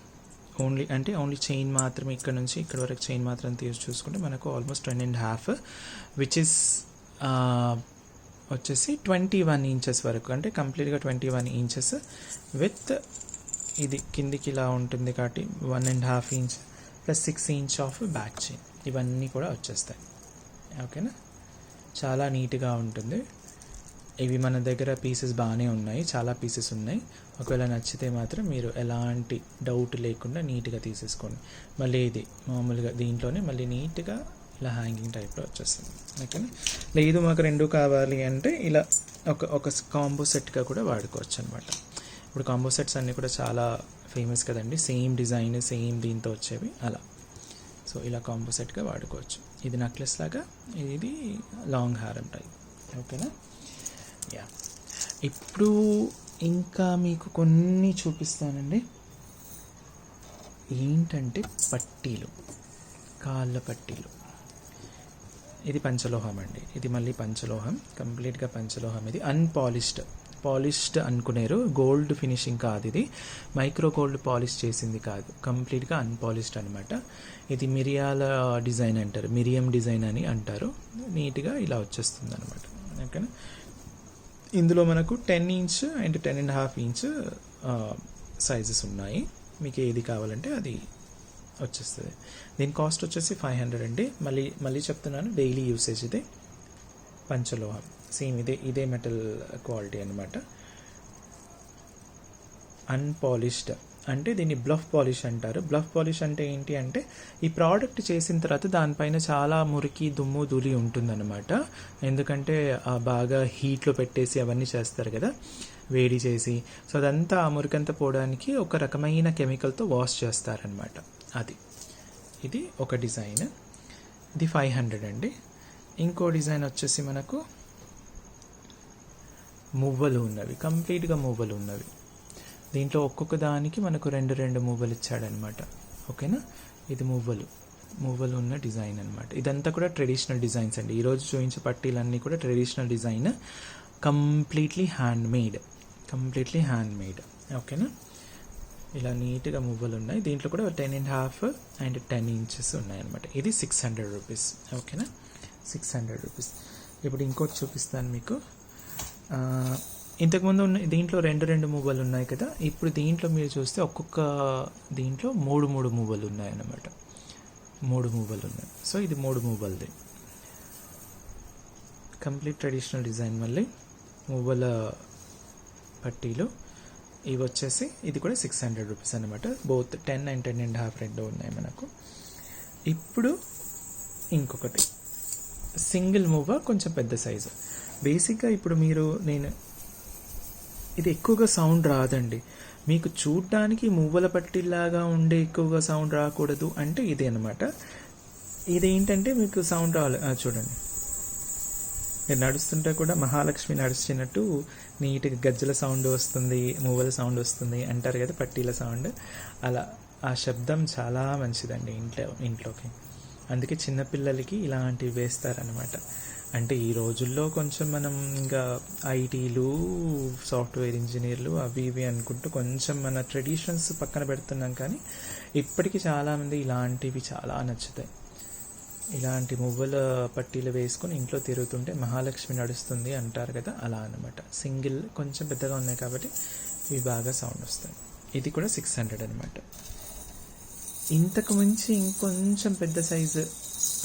ఓన్లీ చైన్ మాత్రమే, ఇక్కడ నుంచి ఇక్కడ వరకు చైన్ మాత్రం తీసి చూసుకుంటే మనకు ఆల్మోస్ట్ 10.5, విచ్ ఇస్ వచ్చేసి 21 ఇంచెస్ వరకు, అంటే కంప్లీట్గా 21 ఇంచెస్ విత్ ఇది కిందికి ఇలా ఉంటుంది కాబట్టి 1.5 inch plus 6 inch of back chain, ఇవన్నీ కూడా వచ్చేస్తాయి. ఓకేనా, చాలా నీట్గా ఉంటుంది. ఇవి మన దగ్గర పీసెస్ బాగానే ఉన్నాయి, చాలా పీసెస్ ఉన్నాయి. ఒకవేళ నచ్చితే మాత్రం మీరు ఎలాంటి డౌట్ లేకుండా నీట్గా తీసేసుకోండి. మళ్ళీ ఇది మామూలుగా దీంట్లోనే మళ్ళీ నీట్గా ఇలా హ్యాంగింగ్ టైప్లో వచ్చేస్తుంది. ఓకేనా, లేదు మాకు రెండు కావాలి అంటే ఇలా ఒక కాంబో సెట్గా కూడా వాడుకోవచ్చు అనమాట. ఇప్పుడు కాంబో సెట్స్ అన్నీ కూడా చాలా ఫేమస్ కదండి, సేమ్ డిజైన్ సేమ్ దీంతో వచ్చేవి అలా. సో ఇలా కాంబో సెట్గా వాడుకోవచ్చు. ఇది నెక్లెస్ లాగా, ఇది లాంగ్ హారం టైప్. ఓకేనా, ఇప్పుడు ఇంకా మీకు కొన్ని చూపిస్తానండి. ఏంటంటే పట్టీలు, కాళ్ళ పట్టీలు. ఇది పంచలోహం అండి, ఇది మళ్ళీ పంచలోహం, కంప్లీట్గా పంచలోహం. ఇది పాలిష్డ్ అనుకునేరు, గోల్డ్ ఫినిషింగ్ కాదు, ఇది మైక్రో గోల్డ్ పాలిష్ చేసింది కాదు, కంప్లీట్గా అన్పాలిష్డ్ అనమాట. ఇది మిరియాల డిజైన్ అంటారు, మిరియం డిజైన్ అని అంటారు. నీట్గా ఇలా వచ్చేస్తుంది అనమాట. ఓకేనా, ఇందులో మనకు 10 ఇంచ్ అండ్ 10.5 ఇంచ్ సైజెస్ ఉన్నాయి. మీకు ఏది కావాలంటే అది వచ్చేస్తుంది. దీని కాస్ట్ వచ్చేసి 500 అండి. మళ్ళీ చెప్తున్నాను, డైలీ యూసేజ్ ఇదే పంచలోహం, సేమ్ ఇదే మెటల్ క్వాలిటీ అనమాట. అన్పాలిష్డ్ అంటే దీన్ని బ్లఫ్ పాలిష్ అంటారు. బ్లఫ్ పాలిష్ అంటే ఏంటి అంటే, ఈ ప్రోడక్ట్ చేసిన తర్వాత దానిపైన చాలా మురికి దుమ్ము ధూళి ఉంటుందన్నమాట. ఎందుకంటే బాగా హీట్లో పెట్టేసి అవన్నీ చేస్తారు కదా, వేడి చేసి, సో అదంతా ఆ మురికంతా పోవడానికి ఒక రకమైన కెమికల్తో వాష్ చేస్తారనమాట. ఇది ఒక డిజైన్, ఇది 500 అండి. ఇంకో డిజైన్ వచ్చేసి మనకు మువ్వలు ఉన్నవి, కంప్లీట్గా మువ్వలు ఉన్నవి. దీంట్లో ఒక్కొక్క దానికి మనకు రెండు మువ్వలు ఇచ్చాడనమాట. ఓకేనా, ఇది మువ్వలు ఉన్న డిజైన్ అనమాట. ఇదంతా కూడా ట్రెడిషనల్ డిజైన్స్ అండి. ఈరోజు చూపించే పట్టీలన్నీ కూడా traditional design, completely hand made. ఓకేనా, ఇలా నీట్గా మువ్వలు ఉన్నాయి. దీంట్లో కూడా 10.5 అండ్ 10 ఇంచెస్ ఉన్నాయన్నమాట. ఇది 600 రూపీస్. ఓకేనా, 600 రూపీస్. ఇప్పుడు ఇంకోటి చూపిస్తాను మీకు. ఇంతకుముందు ఉన్న దీంట్లో రెండు మువ్వలు ఉన్నాయి కదా, ఇప్పుడు దీంట్లో మీరు చూస్తే ఒక్కొక్క దీంట్లో మూడు మువ్వలు ఉన్నాయన్నమాట. 3 మువ్వలు ఉన్నాయి. సో ఇది 3 మువ్వలది కంప్లీట్ ట్రెడిషనల్ డిజైన్. మళ్ళీ మువ్వల పట్టీలు ఇవి వచ్చేసి ఇది కూడా 600 రూపీస్ అనమాట. బోత్ 10 అండ్ 10.5 రెండు ఉన్నాయి మనకు. ఇప్పుడు ఇంకొకటి సింగిల్ మువ్వ, కొంచెం పెద్ద సైజు. బేసిక్గా ఇప్పుడు ఇది ఎక్కువగా సౌండ్ రాదండి మీకు. చూడ్డానికి మువ్వల పట్టిలాగా ఉండే ఎక్కువగా సౌండ్ రాకూడదు అంటే ఇదే అనమాట. ఇదేంటంటే మీకు సౌండ్ రావాలి. చూడండి, మీరు నడుస్తుంటే కూడా మహాలక్ష్మి నడుస్తున్నట్టు నీట్గా గజ్జల సౌండ్ వస్తుంది, మువ్వల సౌండ్ వస్తుంది అంటారు కదా, పట్టీల సౌండ్. అలా ఆ శబ్దం చాలా మంచిదండి ఇంట్లోకి. అందుకే చిన్నపిల్లలకి ఇలాంటివి వేస్తారనమాట. అంటే ఈ రోజుల్లో కొంచెం మనం ఇంకా ఐటీలు, సాఫ్ట్వేర్ ఇంజనీర్లు అవి ఇవి అనుకుంటూ కొంచెం మన ట్రెడిషన్స్ పక్కన పెడుతున్నాం, కానీ ఇప్పటికీ చాలామంది ఇలాంటివి చాలా నచ్చుతాయి. ఇలాంటి మువ్వల పట్టీలు వేసుకొని ఇంట్లో తిరుగుతుంటే మహాలక్ష్మి నడుస్తుంది అంటారు కదా, అలా అనమాట. సింగిల్ కొంచెం పెద్దగా ఉన్నాయి కాబట్టి ఇవి బాగా సౌండ్ వస్తాయి. ఇది కూడా 600 అనమాట. ఇంతకు మించి ఇంకొంచెం పెద్ద సైజు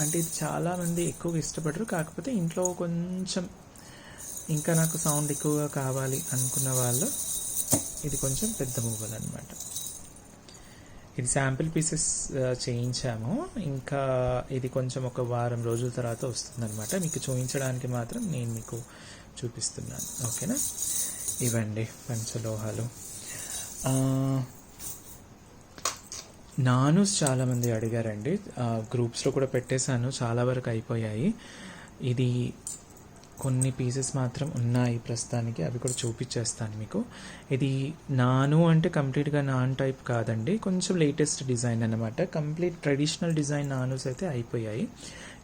అంటే ఇది చాలామంది ఎక్కువగా ఇష్టపడరు, కాకపోతే ఇంట్లో కొంచెం ఇంకా నాకు సౌండ్ ఎక్కువగా కావాలి అనుకున్న వాళ్ళు ఇది కొంచెం పెద్ద మూవల్ అనమాట. ఇది శాంపిల్ పీసెస్ చేయించాము, ఇంకా ఇది కొంచెం ఒక వారం రోజుల తర్వాత వస్తుందన్నమాట. మీకు చూపించడానికి మాత్రం నేను మీకు చూపిస్తున్నాను. ఓకేనా, ఇవండి పంచలోహాలు. నానూస్ చాలామంది అడిగారండి, గ్రూప్స్లో కూడా పెట్టేశాను, చాలా వరకు అయిపోయాయి. ఇది కొన్ని పీసెస్ మాత్రం ఉన్నాయి ప్రస్తుతానికి, అవి కూడా చూపించేస్తాను మీకు. ఇది నాను అంటే కంప్లీట్గా నాన్ టైప్ కాదండి, కొంచెం లేటెస్ట్ డిజైన్ అనమాట. కంప్లీట్ ట్రెడిషనల్ డిజైన్ నానూస్ అయితే అయిపోయాయి.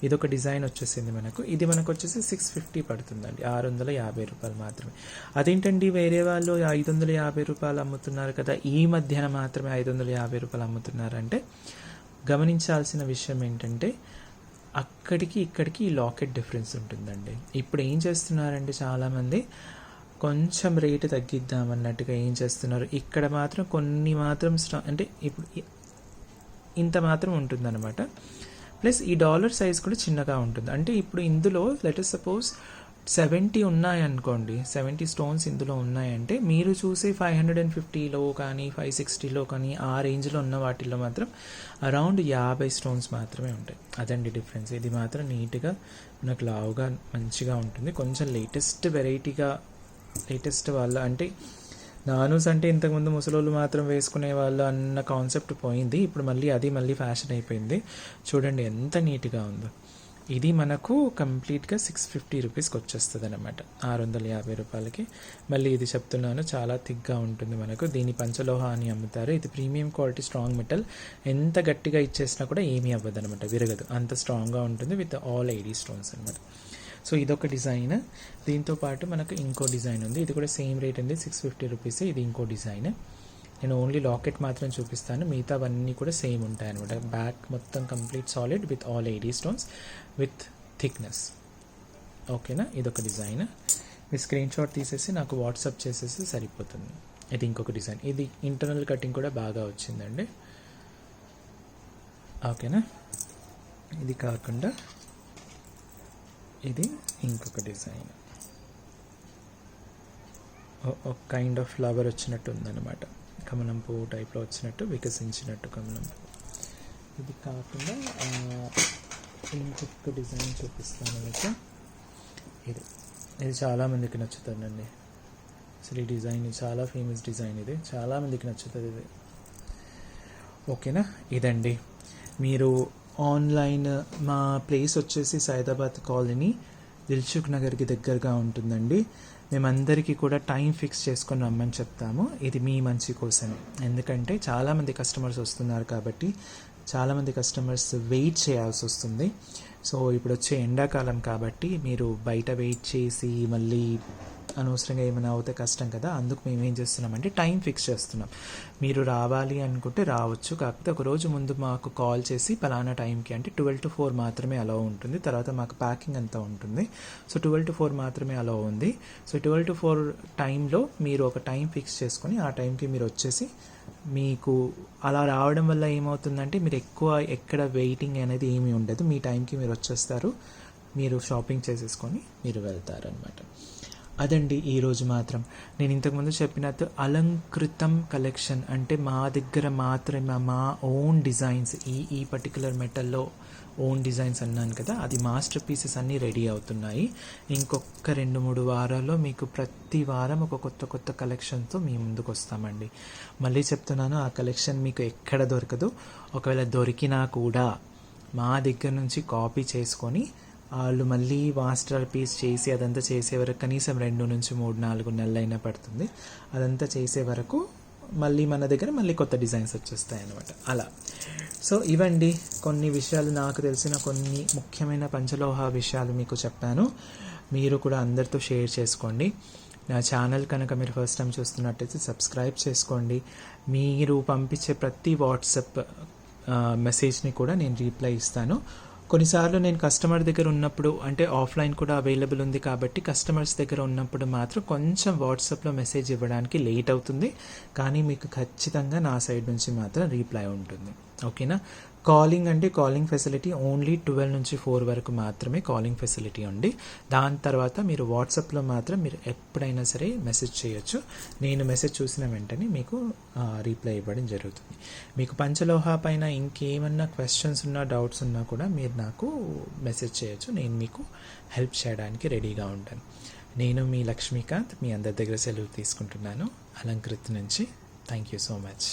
ఇది ఒక డిజైన్ వచ్చేసింది మనకు. ఇది మనకు వచ్చేసి 650 పడుతుందండి, 650 రూపాయలు మాత్రమే. అదేంటండి వేరే వాళ్ళు 550 రూపాయలు అమ్ముతున్నారు కదా, ఈ మధ్యన మాత్రమే 550 రూపాయలు అమ్ముతున్నారంటే గమనించాల్సిన విషయం ఏంటంటే అక్కడికి ఇక్కడికి ఈ లాకెట్ డిఫరెన్స్ ఉంటుందండి. ఇప్పుడు ఏం చేస్తున్నారంటే చాలామంది కొంచెం రేటు తగ్గిద్దామన్నట్టుగా ఏం చేస్తున్నారు, ఇక్కడ మాత్రం కొన్ని మాత్రం అంటే ఇప్పుడు ఇంత మాత్రం ఉంటుందన్నమాట. ప్లస్ ఈ డాలర్ సైజ్ కూడా చిన్నగా ఉంటుంది. అంటే ఇప్పుడు ఇందులో లెట్ సపోజ్ 70 ఉన్నాయనుకోండి, 70 స్టోన్స్ ఇందులో ఉన్నాయంటే మీరు చూసే 550లో కానీ 560లో కానీ ఆ రేంజ్లో ఉన్న వాటిల్లో మాత్రం అరౌండ్ 50 స్టోన్స్ మాత్రమే ఉంటాయి. అదండి డిఫరెన్స్. ఇది మాత్రం నీట్గా మనకు లావుగా మంచిగా ఉంటుంది. కొంచెం లేటెస్ట్ వెరైటీగా, లేటెస్ట్ వాళ్ళ అంటే నానూస్ అంటే ఇంతకుముందు ముసలోళ్ళు మాత్రం వేసుకునే వాళ్ళు అన్న కాన్సెప్ట్ పోయింది. ఇప్పుడు మళ్ళీ ఫ్యాషన్ అయిపోయింది. చూడండి ఎంత నీట్గా ఉందో. ఇది మనకు కంప్లీట్గా 650 రూపీస్కి వచ్చేస్తుంది అనమాట, 650 రూపాయలకి. మళ్ళీ ఇది చెప్తున్నాను, చాలా థిక్గా ఉంటుంది మనకు. దీని పంచలోహ అని అమ్ముతారు. ఇది ప్రీమియం క్వాలిటీ స్ట్రాంగ్ మెటల్. ఎంత గట్టిగా ఇచ్చేసినా కూడా ఏమీ అవ్వదు అనమాట, విరగదు, అంత స్ట్రాంగ్గా ఉంటుంది విత్ ఆల్ 80 స్టోన్స్ అనమాట. సో ఇదొక డిజైన్. దీంతో పాటు మనకు ఇంకో డిజైన్ ఉంది, ఇది కూడా సేమ్ రేట్ ఉంది, 650 రూపీస్. ఇది ఇంకో డిజైన్. నేను ఓన్లీ లాకెట్ మాత్రం చూపిస్తాను, మిగతావన్నీ కూడా సేమ్ ఉంటాయి అనమాట. బ్యాక్ మొత్తం complete solid with all 80 stones with thickness. ఓకేనా, ఇదొక డిజైన్. మీ స్క్రీన్ షాట్ తీసేసి నాకు వాట్సాప్ చేసేసి సరిపోతుంది. ఇది ఇంకొక డిజైన్. ఇది ఇంటర్నల్ కటింగ్ కూడా బాగా వచ్చిందండి. ఓకేనా, ఇది కాకుండా ఇది ఇంకొక డిజైన్, ఒక కైండ్ ఆఫ్ ఫ్లవర్ వచ్చినట్టు ఉందన్నమాట, కమలం పువ్వు టైప్లో వచ్చినట్టు, వికసించినట్టు కమలం పువ్వు. ఇది కాకుండా ఇంకొక డిజైన్ చూపిస్తాను మీకు. ఇది చాలామందికి నచ్చుతుందండి. అసలు ఈ డిజైన్ చాలా ఫేమస్ డిజైన్, ఇది చాలామందికి నచ్చుతుంది ఇది. ఓకేనా, ఇదండి. మీరు ఆన్లైన్, మా ప్లేస్ వచ్చేసి సైదాబాద్ కాలనీ, దిల్సుఖ్ నగర్కి దగ్గరగా ఉంటుందండి. మేమందరికీ కూడా టైం ఫిక్స్ చేసుకొని రమ్మని చెప్తాము. ఇది మీ మంచి కోసమే, ఎందుకంటే చాలామంది కస్టమర్స్ వస్తున్నారు కాబట్టి చాలామంది కస్టమర్స్ వెయిట్ చేయాల్సి వస్తుంది. సో ఇప్పుడు వచ్చే ఎండాకాలం కాబట్టి మీరు బయట వెయిట్ చేసి మళ్ళీ అనవసరంగా ఏమైనా అవుతే కష్టం కదా, అందుకు మేము ఏం చేస్తున్నామంటే టైం ఫిక్స్ చేస్తున్నాం. మీరు రావాలి అనుకుంటే రావచ్చు, కాకపోతే ఒక రోజు ముందు మాకు కాల్ చేసి పలానా టైంకి, అంటే 12 to 4 మాత్రమే అలౌ ఉంటుంది. తర్వాత మాకు ప్యాకింగ్ అంతా ఉంటుంది. సో 12 to 4 మాత్రమే అలౌ ఉంది. సో 12 to 4 టైంలో మీరు ఒక టైం ఫిక్స్ చేసుకొని ఆ టైంకి మీరు వచ్చేసి, మీకు అలా రావడం వల్ల ఏమవుతుందంటే మీరు ఎక్కువ ఎక్కడ వెయిటింగ్ అనేది ఏమీ ఉండదు. మీ టైంకి మీరు వచ్చేస్తారు, మీరు షాపింగ్ చేసేసుకొని మీరు వెళ్తారనమాట. అదండి ఈరోజు మాత్రం. నేను ఇంతకుముందు చెప్పినట్టు అలంకృతం కలెక్షన్ అంటే మా దగ్గర మాత్రమే మా ఓన్ డిజైన్స్, ఈ పర్టికులర్ మెటల్లో ఓన్ డిజైన్స్ అన్నాను కదా, అది మాస్టర్ పీసెస్ అన్నీ రెడీ అవుతున్నాయి. ఇంకొక 2-3 వారాల్లో మీకు ప్రతి వారం ఒక కొత్త కలెక్షన్తో మీ ముందుకు వస్తామండి. మళ్ళీ చెప్తున్నాను, ఆ కలెక్షన్ మీకు ఎక్కడ దొరకదు. ఒకవేళ దొరికినా కూడా మా దగ్గర నుంచి కాపీ చేసుకొని వాళ్ళు మళ్ళీ మాస్టర్ పీస్ చేసి అదంతా చేసే వరకు కనీసం 2-3-4 నెలలైనా పడుతుంది. అదంతా చేసే వరకు మళ్ళీ మన దగ్గర మళ్ళీ కొత్త డిజైన్స్ వచ్చేస్తాయి అన్నమాట. అలా సో ఇవండి కొన్ని విషయాలు, నాకు తెలిసిన కొన్ని ముఖ్యమైన పంచలోహ విషయాలు మీకు చెప్పాను. మీరు కూడా అందరితో షేర్ చేసుకోండి. నా ఛానల్ కనుక మీరు ఫస్ట్ టైం చూస్తున్నట్టయితే సబ్స్క్రైబ్ చేసుకోండి. మీరు పంపించే ప్రతి వాట్సాప్ మెసేజ్ని కూడా నేను రీప్లై ఇస్తాను. కొన్నిసార్లు నేను కస్టమర్ దగ్గర ఉన్నప్పుడు, అంటే ఆఫ్లైన్ కూడా అవైలబుల్ ఉంది కాబట్టి కస్టమర్స్ దగ్గర ఉన్నప్పుడు మాత్రం కొంచెం వాట్సాప్లో మెసేజ్ ఇవ్వడానికి లేట్ అవుతుంది, కానీ మీకు ఖచ్చితంగా నా సైడ్ నుంచి మాత్రం రీప్లై ఉంటుంది. ఓకేనా? కాలింగ్ అంటే కాలింగ్ ఫెసిలిటీ ఓన్లీ 12 నుంచి 4 వరకు మాత్రమే కాలింగ్ ఫెసిలిటీ ఉంది. దాని తర్వాత మీరు వాట్సాప్లో మాత్రం మీరు ఎప్పుడైనా సరే మెసేజ్ చేయొచ్చు. నేను మెసేజ్ చూసిన వెంటనే మీకు రీప్లై ఇవ్వడం జరుగుతుంది. మీకు పంచలోహ పైన ఇంకేమన్నా క్వశ్చన్స్ ఉన్నా, డౌట్స్ ఉన్నా కూడా మీరు నాకు మెసేజ్ చేయొచ్చు. నేను మీకు హెల్ప్ చేయడానికి రెడీగా ఉంటాను. నేను మీ లక్ష్మీకాంత్ మీ అందరి దగ్గర సెలవు తీసుకుంటున్నాను, అలంకృత్ నుంచి. Thank you so much.